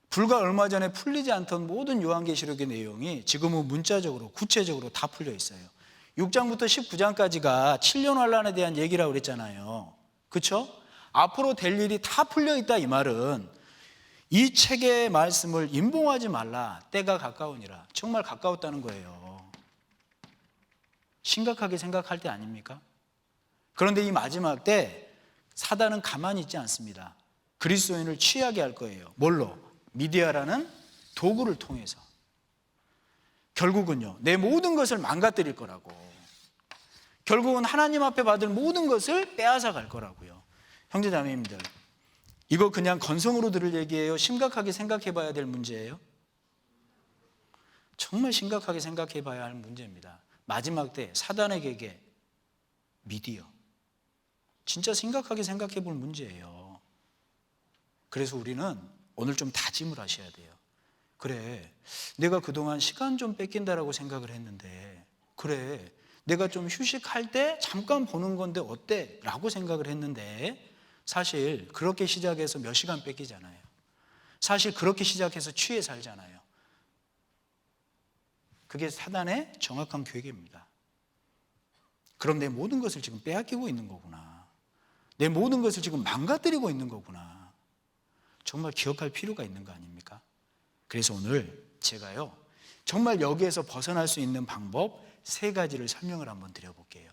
불과 얼마 전에 풀리지 않던 모든 요한계시록의 내용이 지금은 문자적으로 구체적으로 다 풀려 있어요. 6장부터 19장까지가 7년 환란에 대한 얘기라고 그랬잖아요. 그렇죠? 앞으로 될 일이 다 풀려 있다, 이 말은 이 책의 말씀을 임봉하지 말라, 때가 가까우니라. 정말 가까웠다는 거예요. 심각하게 생각할 때 아닙니까? 그런데 이 마지막 때 사단은 가만히 있지 않습니다. 그리스도인을 취하게 할 거예요. 뭘로? 미디어라는 도구를 통해서. 결국은요, 내 모든 것을 망가뜨릴 거라고. 결국은 하나님 앞에 받을 모든 것을 빼앗아 갈 거라고요. 형제자매님들, 이거 그냥 건성으로 들을 얘기예요? 심각하게 생각해 봐야 될 문제예요? 정말 심각하게 생각해 봐야 할 문제입니다. 마지막 때 사단에게 미디어, 진짜 심각하게 생각해 볼 문제예요. 그래서 우리는 오늘 좀 다짐을 하셔야 돼요. 그래, 내가 그동안 시간 좀 뺏긴다라고 생각을 했는데, 그래, 내가 좀 휴식할 때 잠깐 보는 건데 어때? 라고 생각을 했는데, 사실 그렇게 시작해서 몇 시간 뺏기잖아요. 사실 그렇게 시작해서 취해 살잖아요. 그게 사단의 정확한 계획입니다. 그럼 내 모든 것을 지금 빼앗기고 있는 거구나. 내 모든 것을 지금 망가뜨리고 있는 거구나. 정말 기억할 필요가 있는 거 아닙니까? 그래서 오늘 제가요, 정말 여기에서 벗어날 수 있는 방법 3가지를 설명을 한번 드려볼게요.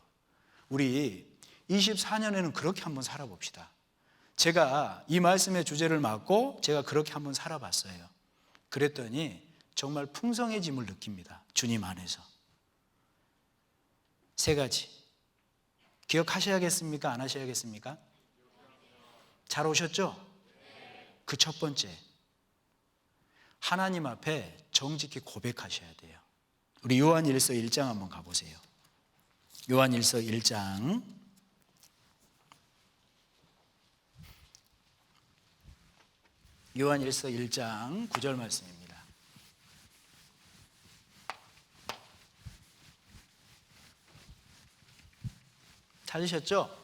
우리 24년에는 그렇게 한번 살아봅시다. 제가 이 말씀의 주제를 맡고 제가 그렇게 한번 살아봤어요. 그랬더니 정말 풍성해짐을 느낍니다. 주님 안에서. 3가지. 기억하셔야겠습니까? 안 하셔야겠습니까? 잘 오셨죠? 그 첫 번째, 하나님 앞에 정직히 고백하셔야 돼요. 우리 요한일서 1장 한번 가보세요. 요한일서 1장 요한일서 1장 9절 말씀입니다. 찾으셨죠?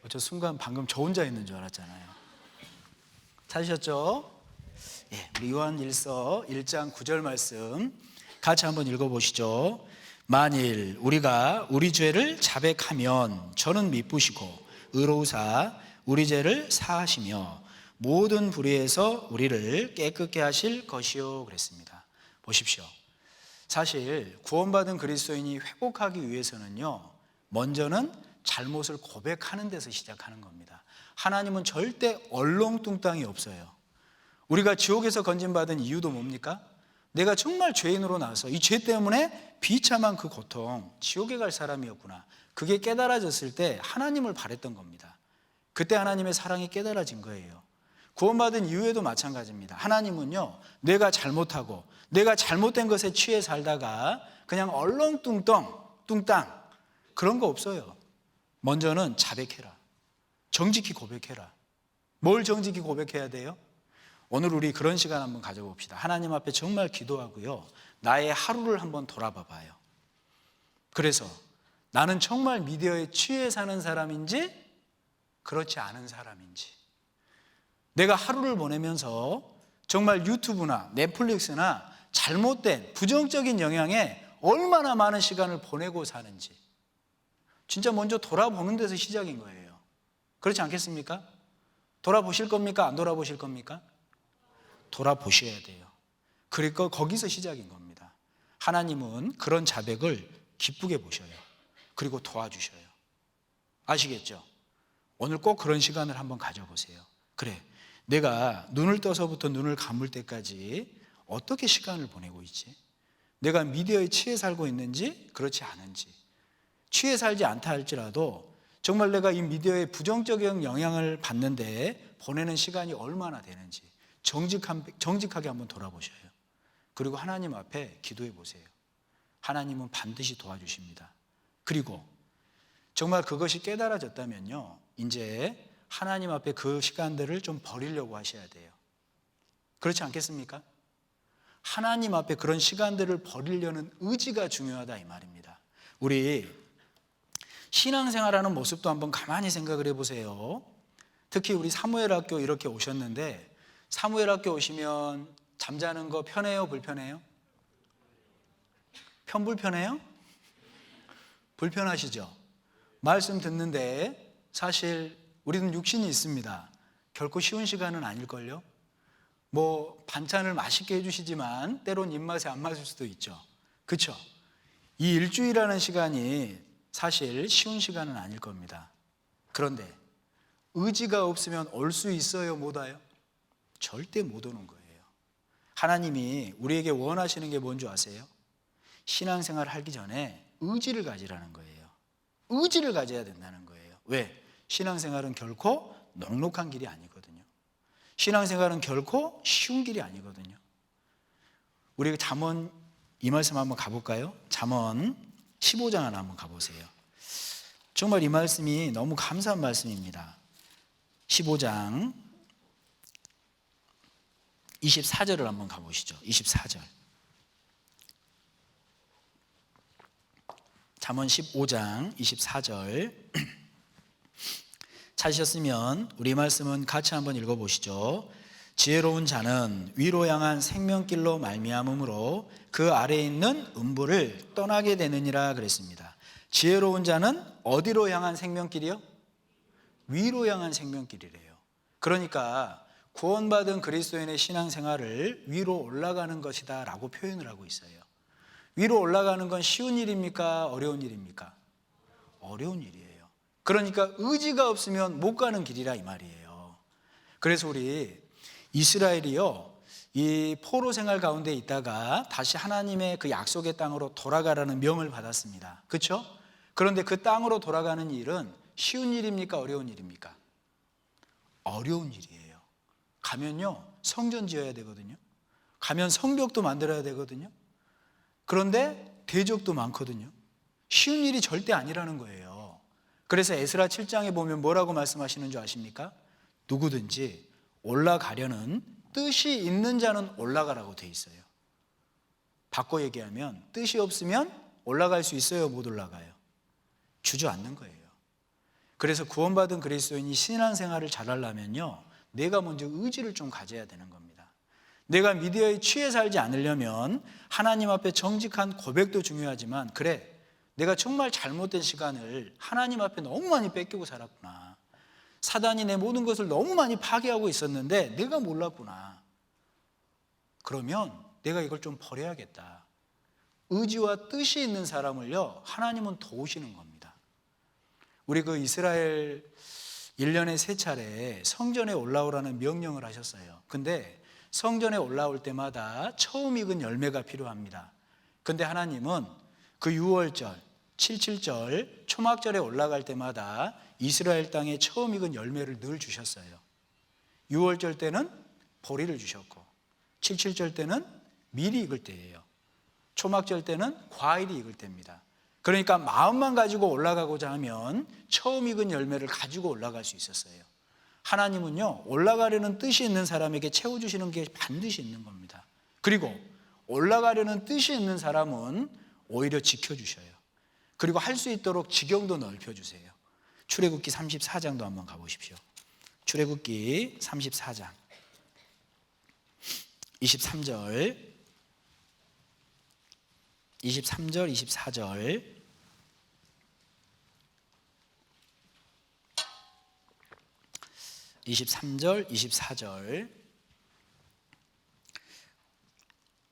저 순간 방금 저 혼자 있는 줄 알았잖아요. 찾으셨죠? 예, 우리 요한일서 1장 9절 말씀 같이 한번 읽어보시죠. 만일 우리가 우리 죄를 자백하면 저는 미쁘시고 의로우사 우리 죄를 사하시며 모든 불의에서 우리를 깨끗게 하실 것이요 그랬습니다. 보십시오. 사실 구원받은 그리스도인이 회복하기 위해서는요, 먼저는 잘못을 고백하는 데서 시작하는 겁니다. 하나님은 절대 얼렁뚱땅이 없어요. 우리가 지옥에서 건진받은 이유도 뭡니까? 내가 정말 죄인으로 나서 이 죄 때문에 비참한 그 고통, 지옥에 갈 사람이었구나, 그게 깨달아졌을 때 하나님을 바랬던 겁니다. 그때 하나님의 사랑이 깨달아진 거예요. 구원받은 이후에도 마찬가지입니다. 하나님은요, 내가 잘못하고 내가 잘못된 것에 취해 살다가 그냥 얼렁뚱땅 그런 거 없어요. 먼저는 자백해라. 정직히 고백해라. 뭘 정직히 고백해야 돼요? 오늘 우리 그런 시간 한번 가져봅시다. 하나님 앞에 정말 기도하고요, 나의 하루를 한번 돌아봐 봐요. 그래서 나는 정말 미디어에 취해 사는 사람인지 그렇지 않은 사람인지, 내가 하루를 보내면서 정말 유튜브나 넷플릭스나 잘못된 부정적인 영향에 얼마나 많은 시간을 보내고 사는지, 진짜 먼저 돌아보는 데서 시작인 거예요. 그렇지 않겠습니까? 돌아보실 겁니까? 안 돌아보실 겁니까? 돌아보셔야 돼요. 그러니까 거기서 시작인 겁니다. 하나님은 그런 자백을 기쁘게 보셔요. 그리고 도와주셔요. 아시겠죠? 오늘 꼭 그런 시간을 한번 가져보세요. 그래, 내가 눈을 떠서부터 눈을 감을 때까지 어떻게 시간을 보내고 있지? 내가 미디어에 취해 살고 있는지 그렇지 않은지, 취해 살지 않다 할지라도 정말 내가 이 미디어의 부정적인 영향을 받는데 보내는 시간이 얼마나 되는지 정직하게 한번 돌아보셔요. 그리고 하나님 앞에 기도해 보세요. 하나님은 반드시 도와주십니다. 그리고 정말 그것이 깨달아졌다면요, 이제 하나님 앞에 그 시간들을 좀 버리려고 하셔야 돼요. 그렇지 않겠습니까? 하나님 앞에 그런 시간들을 버리려는 의지가 중요하다 이 말입니다. 우리 신앙생활하는 모습도 한번 가만히 생각을 해보세요. 특히 우리 사무엘 학교 이렇게 오셨는데, 사무엘 학교 오시면 잠자는 거 편해요, 불편해요? 편불편해요? 불편하시죠? 말씀 듣는데 사실 우리는 육신이 있습니다. 결코 쉬운 시간은 아닐걸요? 뭐 반찬을 맛있게 해주시지만 때론 입맛에 안 맞을 수도 있죠. 그렇죠? 이 일주일이라는 시간이 사실 쉬운 시간은 아닐 겁니다. 그런데 의지가 없으면 올 수 있어요, 못 와요? 절대 못 오는 거예요. 하나님이 우리에게 원하시는 게 뭔지 아세요? 신앙생활을 하기 전에 의지를 가지라는 거예요. 의지를 가져야 된다는 거예요. 왜? 신앙생활은 결코 넉넉한 길이 아니거든요. 신앙생활은 결코 쉬운 길이 아니거든요. 우리 잠언 이 말씀 한번 가볼까요? 잠언 15장 하나 한번 가보세요. 정말 이 말씀이 너무 감사한 말씀입니다. 15장 24절을 한번 가보시죠. 24절. 잠언 15장 24절 찾으셨으면 우리 말씀은 같이 한번 읽어보시죠. 지혜로운 자는 위로 향한 생명길로 말미암음으로 그 아래에 있는 음부를 떠나게 되느니라 그랬습니다. 지혜로운 자는 어디로 향한 생명길이요? 위로 향한 생명길이래요. 그러니까 구원받은 그리스도인의 신앙생활을 위로 올라가는 것이다 라고 표현을 하고 있어요. 위로 올라가는 건 쉬운 일입니까? 어려운 일입니까? 어려운 일이에요. 그러니까 의지가 없으면 못 가는 길이라 이 말이에요. 그래서 우리 이스라엘이요, 이 포로 생활 가운데 있다가 다시 하나님의 그 약속의 땅으로 돌아가라는 명을 받았습니다. 그렇죠? 그런데 그 땅으로 돌아가는 일은 쉬운 일입니까? 어려운 일입니까? 어려운 일이에요. 가면요, 성전 지어야 되거든요. 가면 성벽도 만들어야 되거든요. 그런데 대적도 많거든요. 쉬운 일이 절대 아니라는 거예요. 그래서 에스라 7장에 보면 뭐라고 말씀하시는 줄 아십니까? 누구든지 올라가려는 뜻이 있는 자는 올라가라고 돼 있어요. 바꿔 얘기하면 뜻이 없으면 올라갈 수 있어요, 못 올라가요? 주저앉는 거예요. 그래서 구원받은 그리스도인이 신앙생활을 잘하려면요, 내가 먼저 의지를 좀 가져야 되는 겁니다. 내가 미디어에 취해 살지 않으려면 하나님 앞에 정직한 고백도 중요하지만, 그래, 내가 정말 잘못된 시간을 하나님 앞에 너무 많이 뺏기고 살았구나. 사단이 내 모든 것을 너무 많이 파괴하고 있었는데 내가 몰랐구나. 그러면 내가 이걸 좀 버려야겠다. 의지와 뜻이 있는 사람을요, 하나님은 도우시는 겁니다. 우리 그 이스라엘 1년에 3차례 성전에 올라오라는 명령을 하셨어요. 근데 성전에 올라올 때마다 처음 익은 열매가 필요합니다. 근데 하나님은 그 6월절, 77절, 초막절에 올라갈 때마다 이스라엘 땅에 처음 익은 열매를 늘 주셨어요. 6월절 때는 보리를 주셨고, 77절 때는 밀이 익을 때예요. 초막절 때는 과일이 익을 때입니다. 그러니까 마음만 가지고 올라가고자 하면 처음 익은 열매를 가지고 올라갈 수 있었어요. 하나님은요, 올라가려는 뜻이 있는 사람에게 채워주시는 게 반드시 있는 겁니다. 그리고 올라가려는 뜻이 있는 사람은 오히려 지켜주셔요. 그리고 할 수 있도록 지경도 넓혀주세요. 출애굽기 34장도 한번 가보십시오. 출애굽기 34장 23절 24절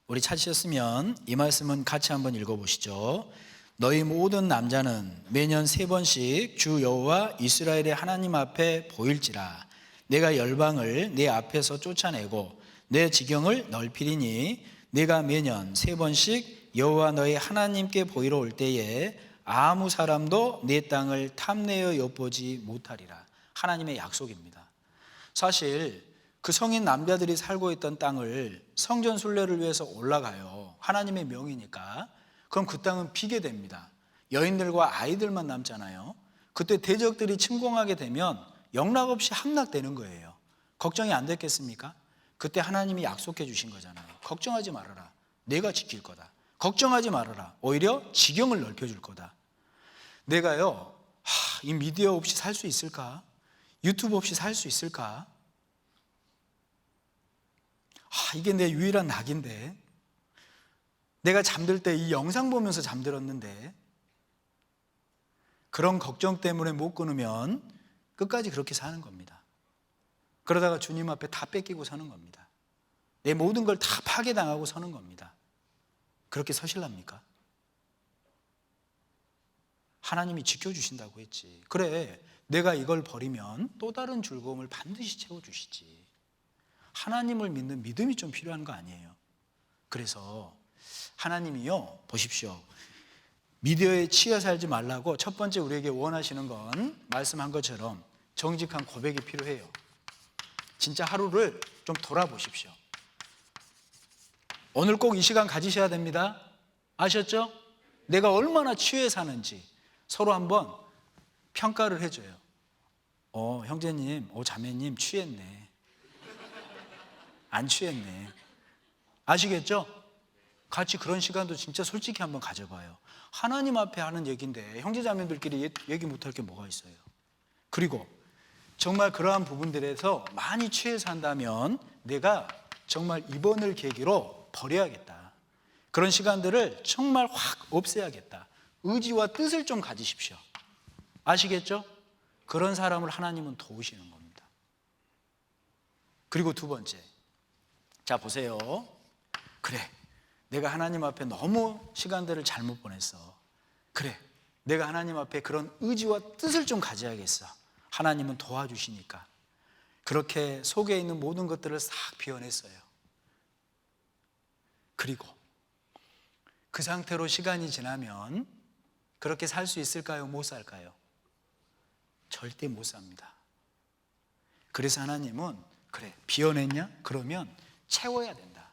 우리 찾으셨으면 이 말씀은 같이 한번 읽어보시죠. 너희 모든 남자는 매년 3번씩 주 여호와 이스라엘의 하나님 앞에 보일지라. 내가 열방을 내 앞에서 쫓아내고 내 지경을 넓히리니 내가 매년 3번씩 여호와 너희 하나님께 보이러 올 때에 아무 사람도 내 땅을 탐내어 엿보지 못하리라. 하나님의 약속입니다. 사실 그 성인 남자들이 살고 있던 땅을 성전 순례를 위해서 올라가요. 하나님의 명이니까. 그럼 그 땅은 비게 됩니다. 여인들과 아이들만 남잖아요. 그때 대적들이 침공하게 되면 영락없이 함락되는 거예요. 걱정이 안 됐겠습니까? 그때 하나님이 약속해 주신 거잖아요. 걱정하지 말아라. 내가 지킬 거다. 걱정하지 말아라. 오히려 지경을 넓혀줄 거다. 내가요, 이 미디어 없이 살 수 있을까? 유튜브 없이 살 수 있을까? 이게 내 유일한 낙인데, 내가 잠들 때 이 영상 보면서 잠들었는데, 그런 걱정 때문에 못 끊으면 끝까지 그렇게 사는 겁니다. 그러다가 주님 앞에 다 뺏기고 사는 겁니다. 내 모든 걸 다 파괴당하고 서는 겁니다. 그렇게 서실랍니까? 하나님이 지켜주신다고 했지. 그래, 내가 이걸 버리면 또 다른 즐거움을 반드시 채워주시지. 하나님을 믿는 믿음이 좀 필요한 거 아니에요? 그래서 하나님이요, 보십시오. 미디어에 치여 살지 말라고 첫 번째 우리에게 원하시는 건 말씀한 것처럼 정직한 고백이 필요해요. 진짜 하루를 좀 돌아보십시오. 오늘 꼭 이 시간 가지셔야 됩니다. 아셨죠? 내가 얼마나 취해 사는지 서로 한번 평가를 해줘요. 형제님, 자매님 취했네. 안 취했네. 아시겠죠? 같이 그런 시간도 진짜 솔직히 한번 가져봐요. 하나님 앞에 하는 얘기인데 형제자매들끼리 얘기 못할 게 뭐가 있어요. 그리고 정말 그러한 부분들에서 많이 취해서 한다면 내가 정말 이번을 계기로 버려야겠다. 그런 시간들을 정말 확 없애야겠다. 의지와 뜻을 좀 가지십시오. 아시겠죠? 그런 사람을 하나님은 도우시는 겁니다. 그리고 두 번째, 자 보세요. 그래, 내가 하나님 앞에 너무 시간들을 잘못 보냈어. 그래, 내가 하나님 앞에 그런 의지와 뜻을 좀 가져야겠어. 하나님은 도와주시니까 그렇게 속에 있는 모든 것들을 싹 비워냈어요. 그리고 그 상태로 시간이 지나면 그렇게 살 수 있을까요? 못 살까요? 절대 못 삽니다. 그래서 하나님은 그래, 비워냈냐? 그러면 채워야 된다.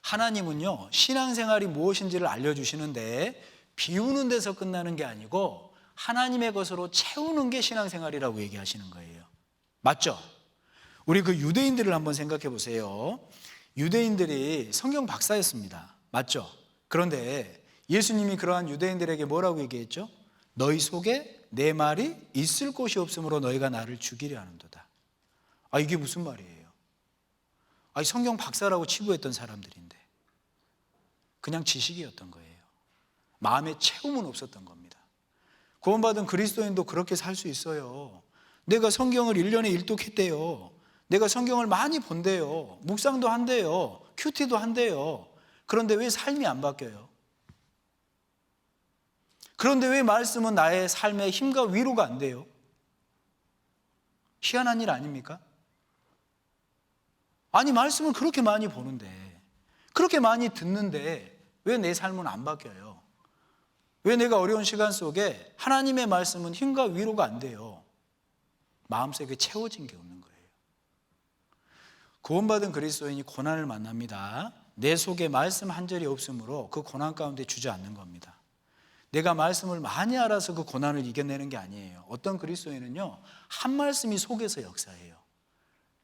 하나님은요, 신앙생활이 무엇인지를 알려주시는데 비우는 데서 끝나는 게 아니고 하나님의 것으로 채우는 게 신앙생활이라고 얘기하시는 거예요. 맞죠? 우리 그 유대인들을 한번 생각해 보세요. 유대인들이 성경 박사였습니다. 맞죠? 그런데 예수님이 그러한 유대인들에게 뭐라고 얘기했죠? 너희 속에 내 말이 있을 곳이 없으므로 너희가 나를 죽이려 하는도다. 이게 무슨 말이에요? 성경 박사라고 치부했던 사람들인데 그냥 지식이었던 거예요. 마음에 채움은 없었던 겁니다. 구원받은 그리스도인도 그렇게 살 수 있어요. 내가 성경을 1년에 일독했대요. 내가 성경을 많이 본대요. 묵상도 한대요. 큐티도 한대요. 그런데 왜 삶이 안 바뀌어요? 그런데 왜 말씀은 나의 삶의 힘과 위로가 안 돼요? 희한한 일 아닙니까? 아니, 말씀을 그렇게 많이 보는데, 그렇게 많이 듣는데 왜 내 삶은 안 바뀌어요? 왜 내가 어려운 시간 속에 하나님의 말씀은 힘과 위로가 안 돼요? 마음속에 채워진 게 없는 거예요. 구원받은 그리스도인이 고난을 만납니다. 내 속에 말씀 한 절이 없으므로 그 고난 가운데 주저앉는 겁니다. 내가 말씀을 많이 알아서 그 고난을 이겨내는 게 아니에요. 어떤 그리스도인은요, 한 말씀이 속에서 역사해요.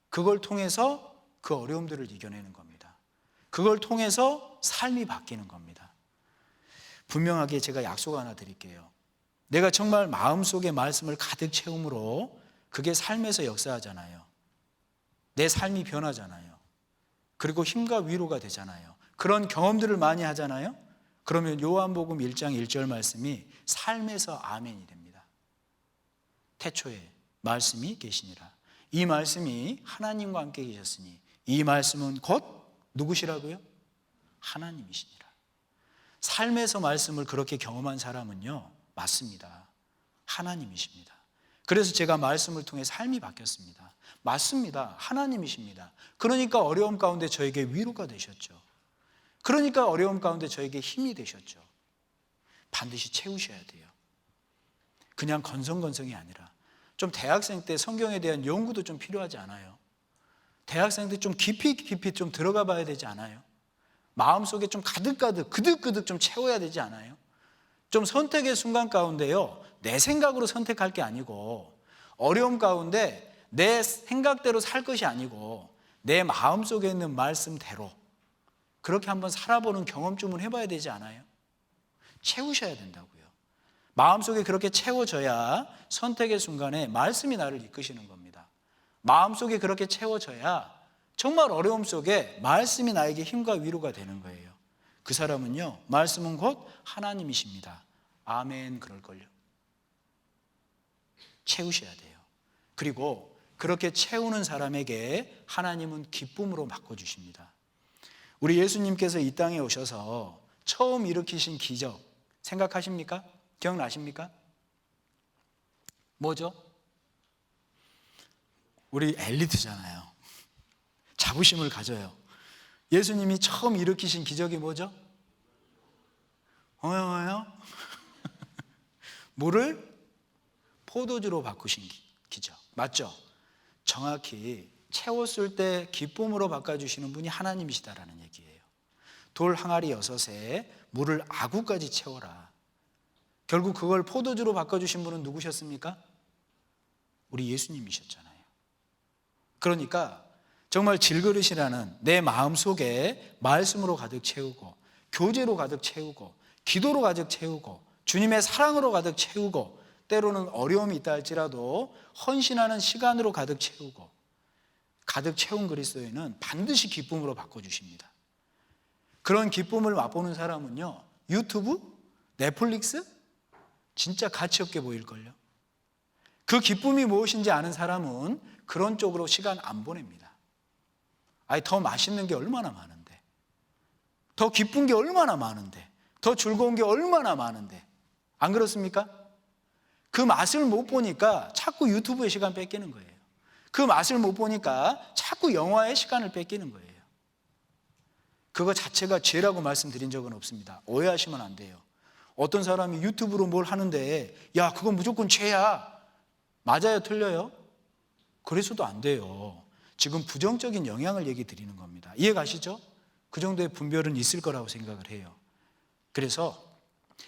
그걸 통해서 그 어려움들을 이겨내는 겁니다. 그걸 통해서 삶이 바뀌는 겁니다. 분명하게 제가 약속 하나 드릴게요. 내가 정말 마음속에 말씀을 가득 채움으로 그게 삶에서 역사하잖아요. 내 삶이 변하잖아요. 그리고 힘과 위로가 되잖아요. 그런 경험들을 많이 하잖아요. 그러면 요한복음 1장 1절 말씀이 삶에서 아멘이 됩니다. 태초에 말씀이 계시니라. 이 말씀이 하나님과 함께 계셨으니 이 말씀은 곧 누구시라고요? 하나님이시니라. 삶에서 말씀을 그렇게 경험한 사람은요, 맞습니다. 하나님이십니다. 그래서 제가 말씀을 통해 삶이 바뀌었습니다. 맞습니다. 하나님이십니다. 그러니까 어려움 가운데 저에게 위로가 되셨죠. 그러니까 어려움 가운데 저에게 힘이 되셨죠. 반드시 채우셔야 돼요. 그냥 건성건성이 아니라 좀 대학생 때 성경에 대한 연구도 좀 필요하지 않아요? 대학생 때 좀 깊이 좀 들어가 봐야 되지 않아요? 마음속에 좀 가득가득 그득그득 좀 채워야 되지 않아요? 좀 선택의 순간 가운데요, 내 생각으로 선택할 게 아니고 어려움 가운데 내 생각대로 살 것이 아니고 내 마음속에 있는 말씀대로 그렇게 한번 살아보는 경험쯤은 해봐야 되지 않아요? 채우셔야 된다고요. 마음속에 그렇게 채워져야 선택의 순간에 말씀이 나를 이끄시는 겁니다. 마음속에 그렇게 채워져야 정말 어려움 속에 말씀이 나에게 힘과 위로가 되는 거예요. 그 사람은요, 말씀은 곧 하나님이십니다. 아멘. 그럴걸요. 채우셔야 돼요. 그리고 그렇게 채우는 사람에게 하나님은 기쁨으로 바꿔주십니다. 우리 예수님께서 이 땅에 오셔서 처음 일으키신 기적 생각하십니까? 기억나십니까? 뭐죠? 우리 엘리트잖아요. 자부심을 가져요. 예수님이 처음 일으키신 기적이 뭐죠? 물을 포도주로 바꾸신 기적. 맞죠? 정확히 채웠을 때 기쁨으로 바꿔주시는 분이 하나님이시다라는 얘기예요. 돌 항아리 6에 물을 아구까지 채워라. 결국 그걸 포도주로 바꿔주신 분은 누구셨습니까? 우리 예수님이셨잖아요. 그러니까 정말 질그릇이라는 내 마음속에 말씀으로 가득 채우고 교제로 가득 채우고 기도로 가득 채우고 주님의 사랑으로 가득 채우고 때로는 어려움이 있다 할지라도 헌신하는 시간으로 가득 채우고 가득 채운 그리스도인은 반드시 기쁨으로 바꿔주십니다. 그런 기쁨을 맛보는 사람은요, 유튜브, 넷플릭스 진짜 가치 없게 보일걸요. 그 기쁨이 무엇인지 아는 사람은 그런 쪽으로 시간 안 보냅니다. 아니, 더 맛있는 게 얼마나 많은데, 더 기쁜 게 얼마나 많은데, 더 즐거운 게 얼마나 많은데, 안 그렇습니까? 그 맛을 못 보니까 자꾸 유튜브에 시간 뺏기는 거예요. 그 맛을 못 보니까 자꾸 영화에 시간을 뺏기는 거예요. 그거 자체가 죄라고 말씀드린 적은 없습니다. 오해하시면 안 돼요. 어떤 사람이 유튜브로 뭘 하는데 야, 그건 무조건 죄야. 맞아요? 틀려요? 그래서도 안 돼요. 지금 부정적인 영향을 얘기 드리는 겁니다. 이해 가시죠? 그 정도의 분별은 있을 거라고 생각을 해요. 그래서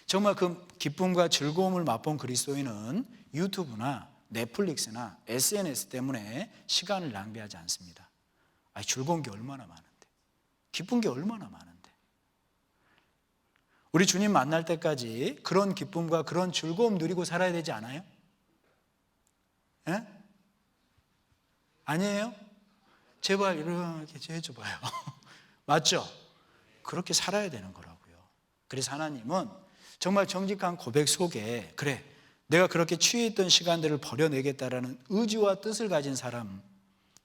정말 그 기쁨과 즐거움을 맛본 그리스도인은 유튜브나 넷플릭스나 SNS 때문에 시간을 낭비하지 않습니다. 아니, 즐거운 게 얼마나 많은데, 기쁜 게 얼마나 많은데. 우리 주님 만날 때까지 그런 기쁨과 그런 즐거움 누리고 살아야 되지 않아요? 예? 아니에요? 제발 이렇게 해줘봐요. 맞죠? 그렇게 살아야 되는 거라고요. 그래서 하나님은 정말 정직한 고백 속에 그래, 내가 그렇게 취해 있던 시간들을 버려내겠다라는 의지와 뜻을 가진 사람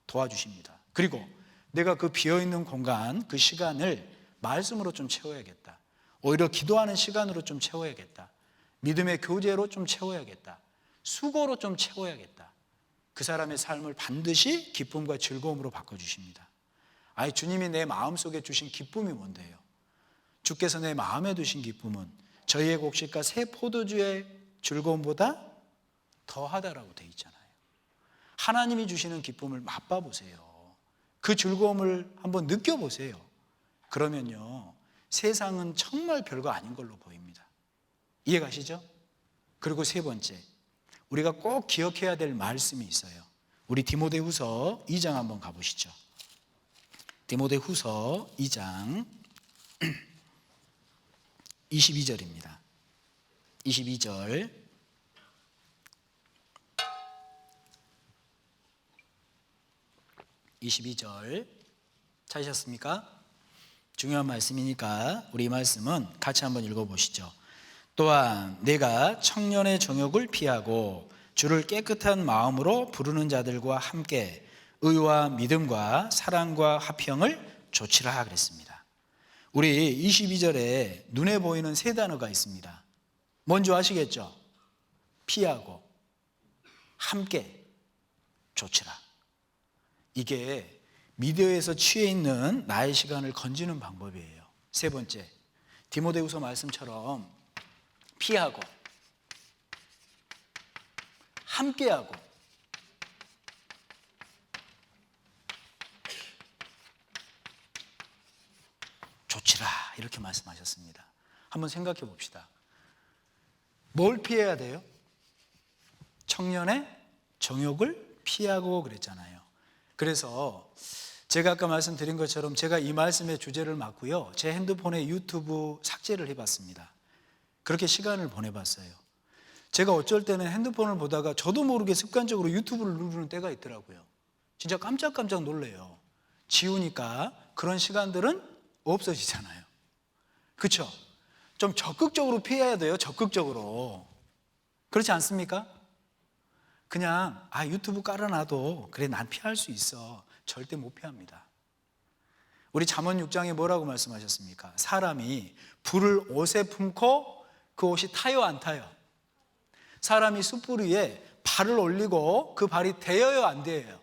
도와주십니다. 그리고 내가 그 비어있는 공간, 그 시간을 말씀으로 좀 채워야겠다. 오히려 기도하는 시간으로 좀 채워야겠다. 믿음의 교제로 좀 채워야겠다. 수고로 좀 채워야겠다. 그 사람의 삶을 반드시 기쁨과 즐거움으로 바꿔주십니다. 아니, 주님이 내 마음속에 주신 기쁨이 뭔데요? 주께서 내 마음에 두신 기쁨은 저희의 곡식과 새 포도주의 즐거움보다 더하다라고 돼 있잖아요. 하나님이 주시는 기쁨을 맛봐보세요. 그 즐거움을 한번 느껴보세요. 그러면요, 세상은 정말 별거 아닌 걸로 보입니다. 이해 가시죠? 그리고 세 번째, 우리가 꼭 기억해야 될 말씀이 있어요. 우리 디모데후서 2장 한번 가보시죠. 디모데후서 2장 22절입니다. 22절. 찾으셨습니까? 중요한 말씀이니까 우리 이 말씀은 같이 한번 읽어보시죠. 또한 내가 청년의 정욕을 피하고 주를 깨끗한 마음으로 부르는 자들과 함께 의와 믿음과 사랑과 화평을 조치라 그랬습니다. 우리 22절에 눈에 보이는 세 단어가 있습니다. 뭔지 아시겠죠? 피하고, 함께, 조치라. 이게 미디어에서 취해 있는 나의 시간을 건지는 방법이에요. 세 번째, 디모데후서 말씀처럼 피하고, 함께하고, 조치라 이렇게 말씀하셨습니다. 한번 생각해 봅시다. 뭘 피해야 돼요? 청년의 정욕을 피하고 그랬잖아요. 그래서 제가 아까 말씀드린 것처럼 제가 이 말씀의 주제를 맡고요, 제 핸드폰에 유튜브 삭제를 해봤습니다. 그렇게 시간을 보내봤어요. 제가 어쩔 때는 핸드폰을 보다가 저도 모르게 습관적으로 유튜브를 누르는 때가 있더라고요. 진짜 깜짝깜짝 놀래요. 지우니까 그런 시간들은 없어지잖아요. 그렇죠? 좀 적극적으로 피해야 돼요. 적극적으로. 그렇지 않습니까? 그냥 유튜브 깔아놔도 그래 난 피할 수 있어. 절대 못 피합니다. 우리 잠언 6장에 뭐라고 말씀하셨습니까? 사람이 불을 옷에 품고 그 옷이 타요 안 타요? 사람이 숯불 위에 발을 올리고 그 발이 데여요 안 데여요?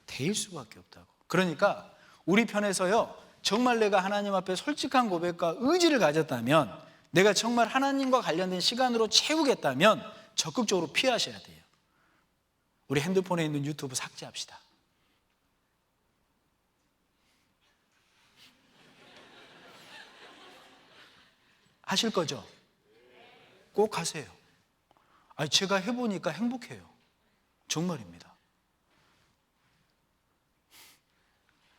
데일 수밖에 없다고. 그러니까 우리 편에서요, 정말 내가 하나님 앞에 솔직한 고백과 의지를 가졌다면, 내가 정말 하나님과 관련된 시간으로 채우겠다면 적극적으로 피하셔야 돼요. 우리 핸드폰에 있는 유튜브 삭제합시다. 하실 거죠? 꼭 하세요. 제가 해보니까 행복해요. 정말입니다.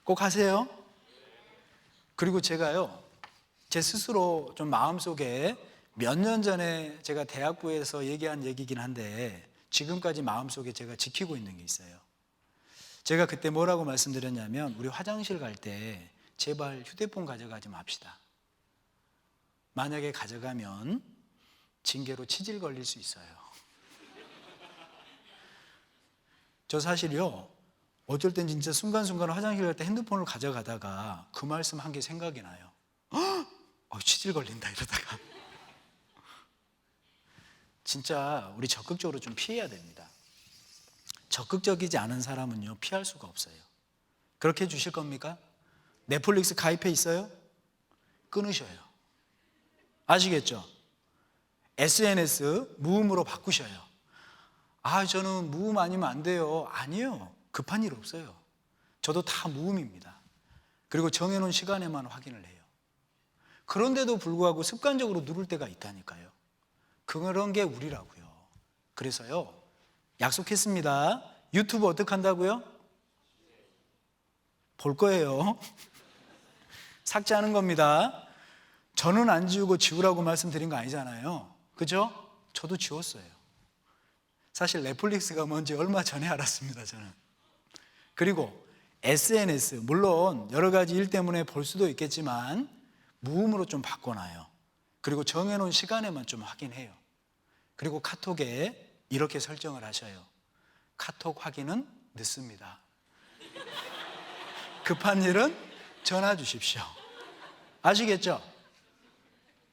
꼭 하세요. 그리고 제가요, 제 스스로 좀 마음속에 몇 년 전에 제가 대학부에서 얘기한 얘기긴 한데 지금까지 마음속에 제가 지키고 있는 게 있어요. 제가 그때 뭐라고 말씀드렸냐면, 우리 화장실 갈 때 제발 휴대폰 가져가지 맙시다. 만약에 가져가면 징계로 치질 걸릴 수 있어요. 저 사실요, 어쩔 땐 진짜 순간순간 화장실 갈 때 핸드폰을 가져가다가 그 말씀 한 게 생각이 나요. 치질 걸린다 이러다가. 진짜 우리 적극적으로 좀 피해야 됩니다. 적극적이지 않은 사람은요, 피할 수가 없어요. 그렇게 해주실 겁니까? 넷플릭스 가입해 있어요? 끊으셔요. 아시겠죠? SNS 무음으로 바꾸셔요. 저는 무음 아니면 안 돼요. 아니요, 급한 일 없어요. 저도 다 무음입니다. 그리고 정해놓은 시간에만 확인을 해요. 그런데도 불구하고 습관적으로 누를 때가 있다니까요. 그런 게 우리라고요. 그래서요, 약속했습니다. 유튜브 어떻게 한다고요? 볼 거예요. 삭제하는 겁니다. 저는 안 지우고 지우라고 말씀드린 거 아니잖아요. 그죠? 저도 지웠어요. 사실 넷플릭스가 뭔지 얼마 전에 알았습니다, 저는. 그리고 SNS, 물론 여러 가지 일 때문에 볼 수도 있겠지만 무음으로 좀 바꿔놔요. 그리고 정해놓은 시간에만 좀 확인해요. 그리고 카톡에 이렇게 설정을 하셔요. 카톡 확인은 늦습니다. 급한 일은 전화 주십시오. 아시겠죠?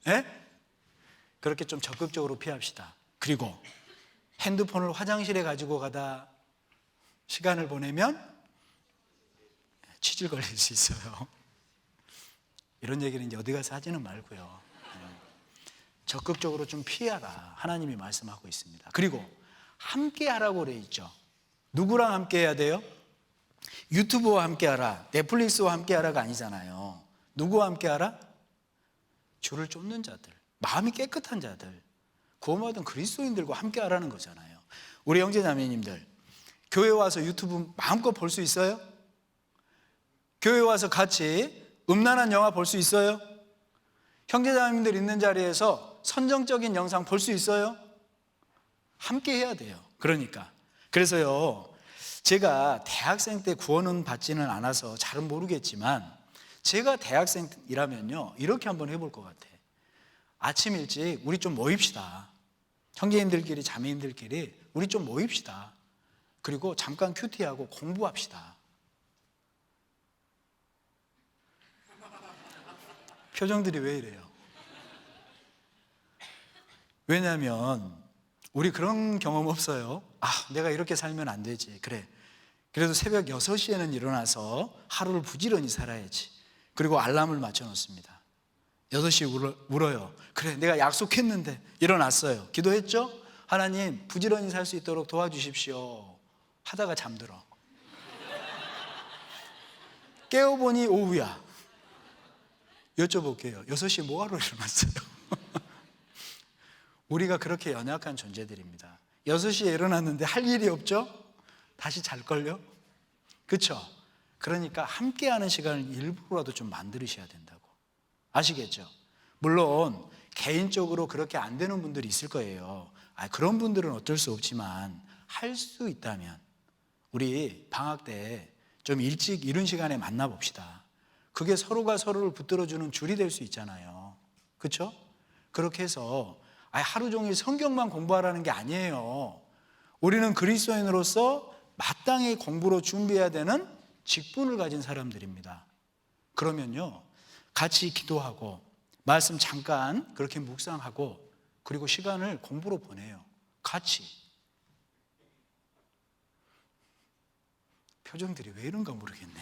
예? 그렇게 좀 적극적으로 피합시다. 그리고 핸드폰을 화장실에 가지고 가다 시간을 보내면 치질 걸릴 수 있어요. 이런 얘기는 이제 어디 가서 하지는 말고요. 적극적으로 좀 피하라. 하나님이 말씀하고 있습니다. 그리고 함께 하라고 그래 있죠. 누구랑 함께 해야 돼요? 유튜브와 함께 하라, 넷플릭스와 함께 하라가 아니잖아요. 누구와 함께 하라? 주를 쫓는 자들, 마음이 깨끗한 자들, 구원받은 그리스도인들과 함께 하라는 거잖아요. 우리 형제자매님들, 교회 와서 유튜브 마음껏 볼 수 있어요? 교회 와서 같이 음란한 영화 볼 수 있어요? 형제자매님들 있는 자리에서 선정적인 영상 볼 수 있어요? 함께 해야 돼요. 그래서요, 제가 대학생 때 구원은 받지는 않아서 잘은 모르겠지만, 제가 대학생이라면요, 이렇게 한번 해볼 것 같아. 아침 일찍 우리 좀 모입시다. 형제님들끼리, 자매님들끼리 우리 좀 모입시다. 그리고 잠깐 큐티하고 공부합시다. 표정들이 왜 이래요? 왜냐하면 우리 그런 경험 없어요? 내가 이렇게 살면 안 되지. 그래도 새벽 6시에는 일어나서 하루를 부지런히 살아야지. 그리고 알람을 맞춰 놓습니다. 8시에 울어요. 내가 약속했는데. 일어났어요. 기도했죠? 하나님, 부지런히 살 수 있도록 도와주십시오. 하다가 잠들어. 깨어보니 오후야. 여쭤볼게요. 6시에 뭐하러 일어났어요? 우리가 그렇게 연약한 존재들입니다. 6시에 일어났는데 할 일이 없죠? 다시 잘걸요? 그렇죠? 그러니까 함께하는 시간을 일부러라도 좀 만드셔야 된다고. 아시겠죠? 물론 개인적으로 그렇게 안 되는 분들이 있을 거예요. 그런 분들은 어쩔 수 없지만 할 수 있다면 우리 방학 때 좀 일찍 이른 시간에 만나봅시다. 그게 서로가 서로를 붙들어주는 줄이 될 수 있잖아요. 그렇죠? 그렇게 해서 하루 종일 성경만 공부하라는 게 아니에요. 우리는 그리스도인으로서 마땅히 공부로 준비해야 되는 직분을 가진 사람들입니다. 그러면요, 같이 기도하고 말씀 잠깐 그렇게 묵상하고 그리고 시간을 공부로 보내요. 같이. 표정들이 왜 이런가 모르겠네.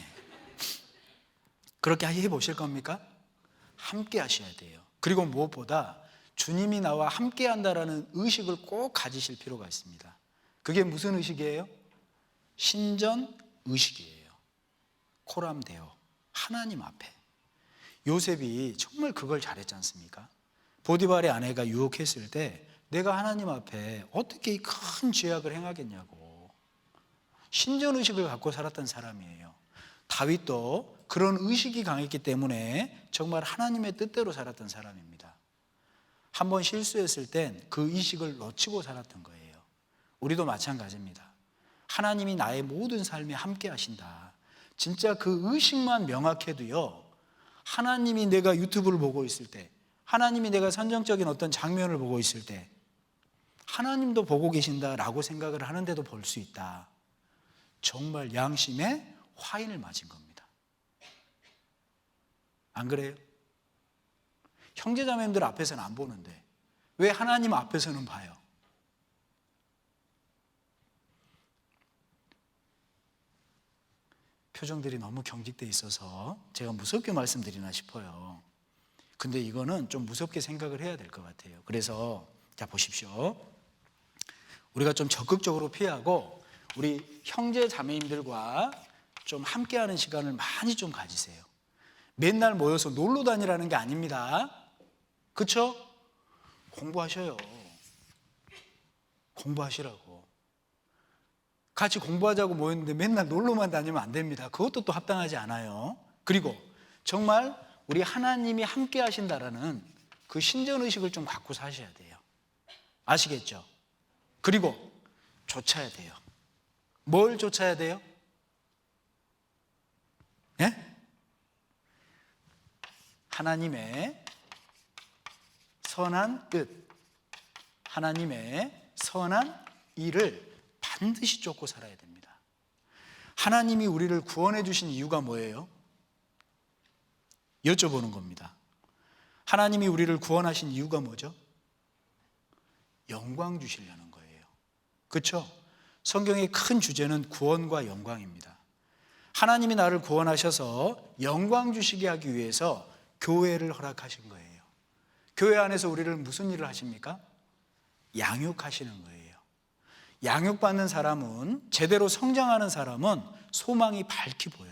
그렇게 해보실 겁니까? 함께 하셔야 돼요. 그리고 무엇보다 주님이 나와 함께 한다라는 의식을 꼭 가지실 필요가 있습니다. 그게 무슨 의식이에요? 신전 의식이에요. 코람데오, 하나님 앞에. 요셉이 정말 그걸 잘했지 않습니까? 보디발의 아내가 유혹했을 때 내가 하나님 앞에 어떻게 이 큰 죄악을 행하겠냐고 신전 의식을 갖고 살았던 사람이에요. 다윗도 그런 의식이 강했기 때문에 정말 하나님의 뜻대로 살았던 사람입니다. 한번 실수했을 땐 그 의식을 놓치고 살았던 거예요. 우리도 마찬가지입니다. 하나님이 나의 모든 삶에 함께 하신다. 진짜 그 의식만 명확해도요, 하나님이 내가 유튜브를 보고 있을 때, 하나님이 내가 선정적인 어떤 장면을 보고 있을 때 하나님도 보고 계신다라고 생각을 하는데도 볼 수 있다. 정말 양심에 화인을 맞은 겁니다. 안 그래요? 형제자매님들 앞에서는 안 보는데 왜 하나님 앞에서는 봐요? 표정들이 너무 경직돼 있어서 제가 무섭게 말씀드리나 싶어요. 근데 이거는 좀 무섭게 생각을 해야 될 것 같아요. 그래서 자 보십시오. 우리가 좀 적극적으로 피하고 우리 형제 자매님들과 좀 함께하는 시간을 많이 좀 가지세요. 맨날 모여서 놀러 다니라는 게 아닙니다. 그렇죠? 공부하셔요. 공부하시라고. 같이 공부하자고 모였는데 맨날 놀러만 다니면 안 됩니다. 그것도 또 합당하지 않아요. 그리고 정말 우리 하나님이 함께 하신다라는 그 신전의식을 좀 갖고 사셔야 돼요. 아시겠죠? 그리고 좇아야 돼요. 뭘 좇아야 돼요? 예? 하나님의 선한 뜻, 하나님의 선한 일을 반드시 쫓고 살아야 됩니다. 하나님이 우리를 구원해 주신 이유가 뭐예요? 여쭤보는 겁니다. 하나님이 우리를 구원하신 이유가 뭐죠? 영광 주시려는 거예요. 그렇죠? 성경의 큰 주제는 구원과 영광입니다. 하나님이 나를 구원하셔서 영광 주시게 하기 위해서 교회를 허락하신 거예요. 교회 안에서 우리를 무슨 일을 하십니까? 양육하시는 거예요. 양육받는 사람은, 제대로 성장하는 사람은 소망이 밝게 보여요.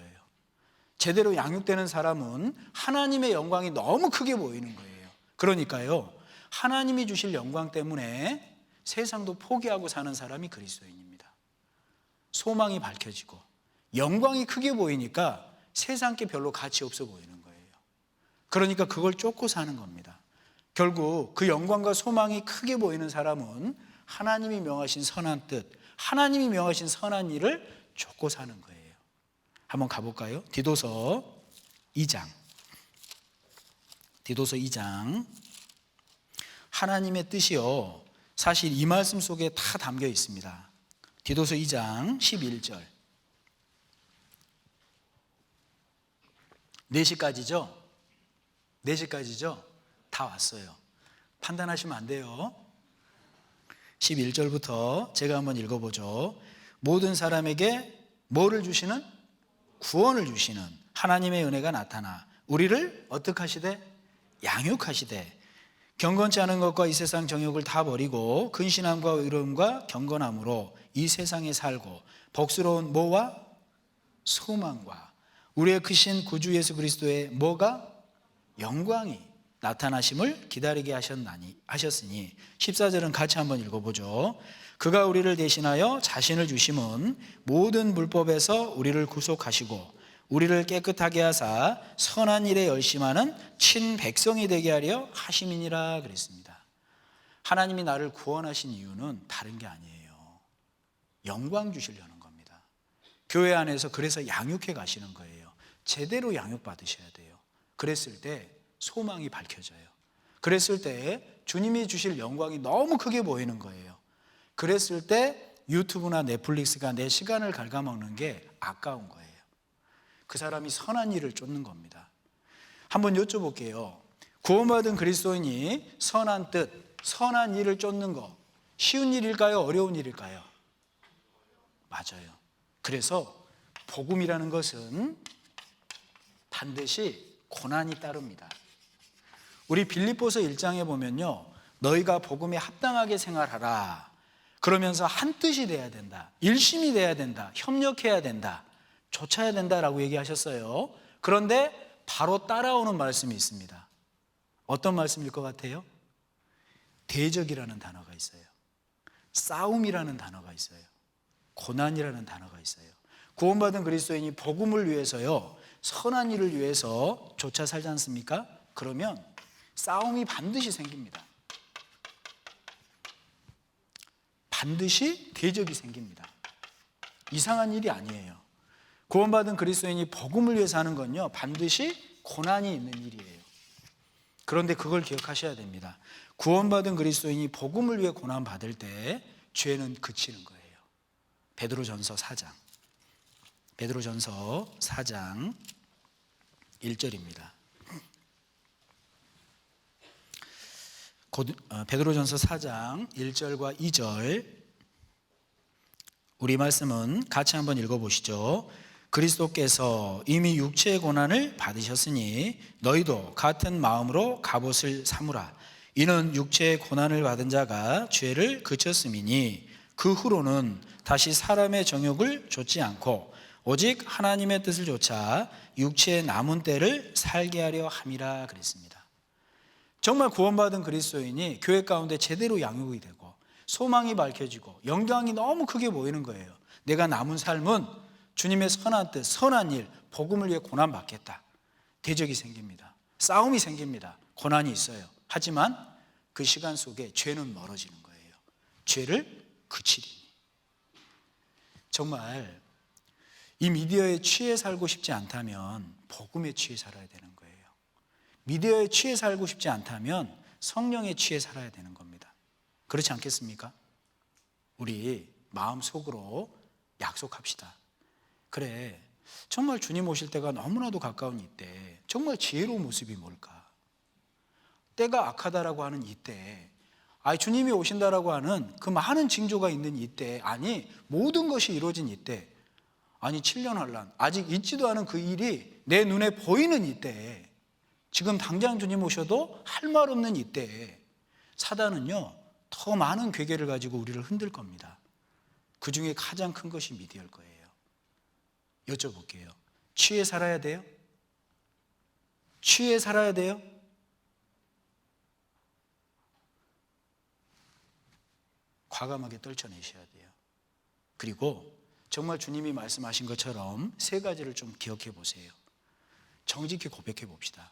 제대로 양육되는 사람은 하나님의 영광이 너무 크게 보이는 거예요. 그러니까요, 하나님이 주실 영광 때문에 세상도 포기하고 사는 사람이 그리스도인입니다. 소망이 밝혀지고 영광이 크게 보이니까 세상 게 별로 가치 없어 보이는 거예요. 그러니까 그걸 쫓고 사는 겁니다. 결국 그 영광과 소망이 크게 보이는 사람은 하나님이 명하신 선한 뜻, 하나님이 명하신 선한 일을 쫓고 사는 거예요. 한번 가볼까요? 디도서 2장. 디도서 2장. 하나님의 뜻이요, 사실 이 말씀 속에 다 담겨 있습니다. 디도서 2장 11절. 4시까지죠? 4시까지죠? 다 왔어요. 판단하시면 안 돼요. 11절부터 제가 한번 읽어보죠. 모든 사람에게 뭐를 주시는? 구원을 주시는 하나님의 은혜가 나타나 우리를 어떻게 하시되? 양육하시되 경건치 않은 것과 이 세상 정욕을 다 버리고 근신함과 의로움과 경건함으로 이 세상에 살고 복스러운 뭐와? 소망과 우리의 크신 구주 예수 그리스도의 뭐가? 영광이 나타나심을 기다리게 하셨으니 14절은 같이 한번 읽어보죠. 그가 우리를 대신하여 자신을 주심은 모든 불법에서 우리를 구속하시고 우리를 깨끗하게 하사 선한 일에 열심하는 친백성이 되게 하려 하심이니라 그랬습니다. 하나님이 나를 구원하신 이유는 다른 게 아니에요. 영광 주시려는 겁니다. 교회 안에서 그래서 양육해 가시는 거예요. 제대로 양육받으셔야 돼요. 그랬을 때 소망이 밝혀져요. 그랬을 때 주님이 주실 영광이 너무 크게 보이는 거예요. 그랬을 때 유튜브나 넷플릭스가 내 시간을 갉아먹는 게 아까운 거예요. 그 사람이 선한 일을 쫓는 겁니다. 한번 여쭤볼게요. 구원받은 그리스도인이 선한 뜻, 선한 일을 쫓는 거 쉬운 일일까요? 어려운 일일까요? 맞아요. 그래서 복음이라는 것은 반드시 고난이 따릅니다. 우리 빌립보서 1장에 보면요, 너희가 복음에 합당하게 생활하라 그러면서 한 뜻이 돼야 된다, 일심이 돼야 된다, 협력해야 된다, 좇아야 된다라고 얘기하셨어요. 그런데 바로 따라오는 말씀이 있습니다. 어떤 말씀일 것 같아요? 대적이라는 단어가 있어요. 싸움이라는 단어가 있어요. 고난이라는 단어가 있어요. 구원받은 그리스도인이 복음을 위해서요, 선한 일을 위해서 좇아 살지 않습니까? 그러면 싸움이 반드시 생깁니다. 반드시 대적이 생깁니다. 이상한 일이 아니에요. 구원받은 그리스도인이 복음을 위해서 하는 건요, 반드시 고난이 있는 일이에요. 그런데 그걸 기억하셔야 됩니다. 구원받은 그리스도인이 복음을 위해 고난 받을 때 죄는 그치는 거예요. 베드로전서 4장 1절입니다. 베드로전서 4장 1절과 2절 우리 말씀은 같이 한번 읽어보시죠. 그리스도께서 이미 육체의 고난을 받으셨으니 너희도 같은 마음으로 갑옷을 삼으라. 이는 육체의 고난을 받은 자가 죄를 그쳤음이니 그 후로는 다시 사람의 정욕을 좇지 않고 오직 하나님의 뜻을 좇아 육체의 남은 때를 살게 하려 함이라 그랬습니다. 정말 구원받은 그리스도인이 교회 가운데 제대로 양육이 되고 소망이 밝혀지고 영광이 너무 크게 보이는 거예요. 내가 남은 삶은 주님의 선한 뜻, 선한 일, 복음을 위해 고난받겠다. 대적이 생깁니다. 싸움이 생깁니다. 고난이 있어요. 하지만 그 시간 속에 죄는 멀어지는 거예요. 죄를 그치리니. 정말 이 미디어에 취해 살고 싶지 않다면 복음에 취해 살아야 되는 거예요. 미디어에 취해 살고 싶지 않다면 성령에 취해 살아야 되는 겁니다. 그렇지 않겠습니까? 우리 마음속으로 약속합시다. 그래, 정말 주님 오실 때가 너무나도 가까운 이때 정말 지혜로운 모습이 뭘까? 때가 악하다라고 하는 이때, 주님이 오신다라고 하는 그 많은 징조가 있는 이때, 모든 것이 이루어진 이때, 7년 환란, 아직 있지도 않은 그 일이 내 눈에 보이는 이때, 지금 당장 주님 오셔도 할 말 없는 이때, 사단은요 더 많은 괴계를 가지고 우리를 흔들 겁니다. 그 중에 가장 큰 것이 미디어일 거예요. 여쭤볼게요. 취해 살아야 돼요? 취해 살아야 돼요? 과감하게 떨쳐내셔야 돼요. 그리고 정말 주님이 말씀하신 것처럼 세 가지를 좀 기억해 보세요. 정직히 고백해 봅시다.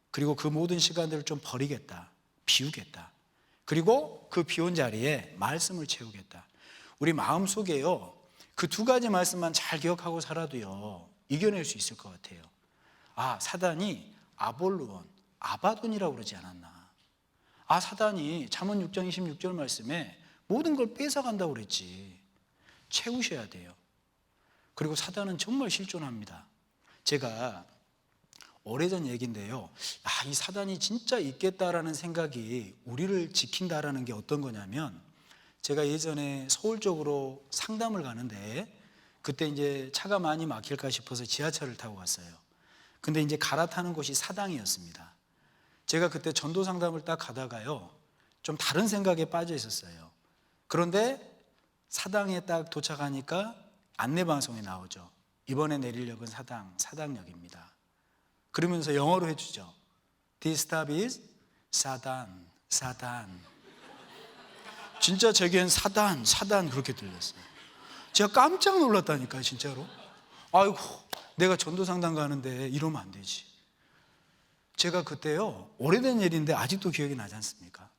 그리고 그 모든 시간들을 좀 버리겠다, 비우겠다. 그리고 그 비운 자리에 말씀을 채우겠다. 우리 마음속에요, 그 두 가지 말씀만 잘 기억하고 살아도요 이겨낼 수 있을 것 같아요. 사단이 아볼루온, 아바돈이라고 그러지 않았나. 사단이 잠언 6장 26절 말씀에 모든 걸 뺏어간다고 그랬지. 채우셔야 돼요. 그리고 사단은 정말 실존합니다. 제가 오래전 얘기인데요, 이 사단이 진짜 있겠다라는 생각이 우리를 지킨다라는 게 어떤 거냐면, 제가 예전에 서울 쪽으로 상담을 가는데 그때 이제 차가 많이 막힐까 싶어서 지하철을 타고 갔어요. 근데 이제 갈아타는 곳이 사당이었습니다. 제가 그때 전도 상담을 딱 가다가요 좀 다른 생각에 빠져 있었어요. 그런데 사당에 딱 도착하니까 안내방송이 나오죠. 이번에 내릴 역은 사당역입니다. 그러면서 영어로 해주죠. This stop is 사단, 사단. 진짜 제겐 사단, 사단 그렇게 들렸어요. 제가 깜짝 놀랐다니까요, 진짜로. 아이고, 내가 전도상담 가는데 이러면 안 되지. 제가 그때요, 오래된 일인데 아직도 기억이 나지 않습니까?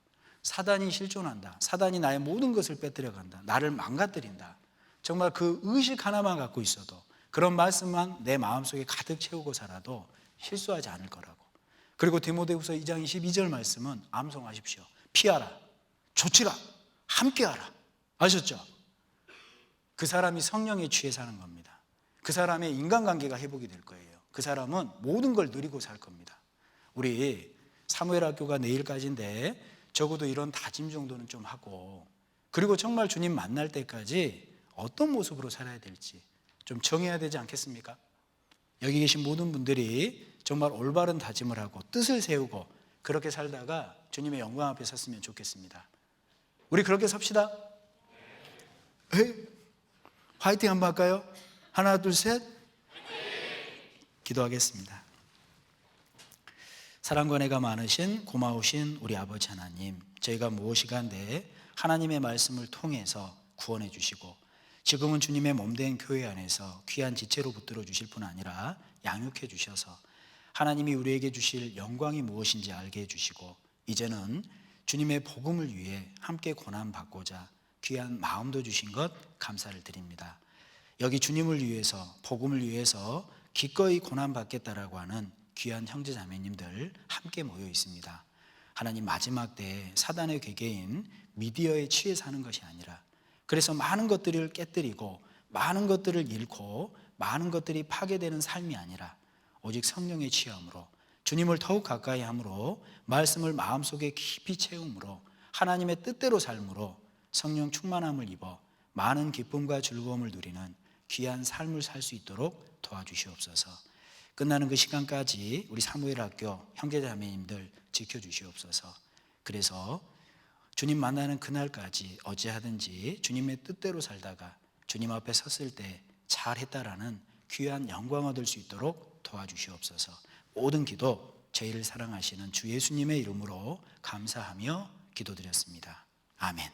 사단이 실존한다. 사단이 나의 모든 것을 빼뜨려간다. 나를 망가뜨린다. 정말 그 의식 하나만 갖고 있어도, 그런 말씀만 내 마음속에 가득 채우고 살아도 실수하지 않을 거라고. 그리고 디모데후서 2장 22절 말씀은 암송하십시오. 피하라, 조치라, 함께하라. 아셨죠? 그 사람이 성령에 취해 사는 겁니다. 그 사람의 인간관계가 회복이 될 거예요. 그 사람은 모든 걸 누리고 살 겁니다. 우리 사무엘 학교가 내일까지인데 적어도 이런 다짐 정도는 좀 하고, 그리고 정말 주님 만날 때까지 어떤 모습으로 살아야 될지 좀 정해야 되지 않겠습니까? 여기 계신 모든 분들이 정말 올바른 다짐을 하고 뜻을 세우고 그렇게 살다가 주님의 영광 앞에 섰으면 좋겠습니다. 우리 그렇게 섭시다. 화이팅 한번 할까요? 하나, 둘, 셋. 기도하겠습니다. 사랑과 은혜가 많으신 고마우신 우리 아버지 하나님, 저희가 무엇이간데 하나님의 말씀을 통해서 구원해 주시고 지금은 주님의 몸된 교회 안에서 귀한 지체로 붙들어 주실 뿐 아니라 양육해 주셔서 하나님이 우리에게 주실 영광이 무엇인지 알게 해주시고 이제는 주님의 복음을 위해 함께 고난받고자 귀한 마음도 주신 것 감사를 드립니다. 여기 주님을 위해서, 복음을 위해서 기꺼이 고난받겠다라고 하는 귀한 형제자매님들 함께 모여 있습니다. 하나님, 마지막 때 사단의 괴계인 미디어에 취해 사는 것이 아니라, 그래서 많은 것들을 깨뜨리고 많은 것들을 잃고 많은 것들이 파괴되는 삶이 아니라 오직 성령의 취함으로, 주님을 더욱 가까이 함으로, 말씀을 마음속에 깊이 채움으로, 하나님의 뜻대로 삶으로 성령 충만함을 입어 많은 기쁨과 즐거움을 누리는 귀한 삶을 살 수 있도록 도와주시옵소서. 끝나는 그 시간까지 우리 사무엘 학교 형제자매님들 지켜주시옵소서. 그래서 주님 만나는 그날까지 어찌하든지 주님의 뜻대로 살다가 주님 앞에 섰을 때 잘했다라는 귀한 영광 얻을 수 있도록 도와주시옵소서. 모든 기도 저희를 사랑하시는 주 예수님의 이름으로 감사하며 기도드렸습니다. 아멘.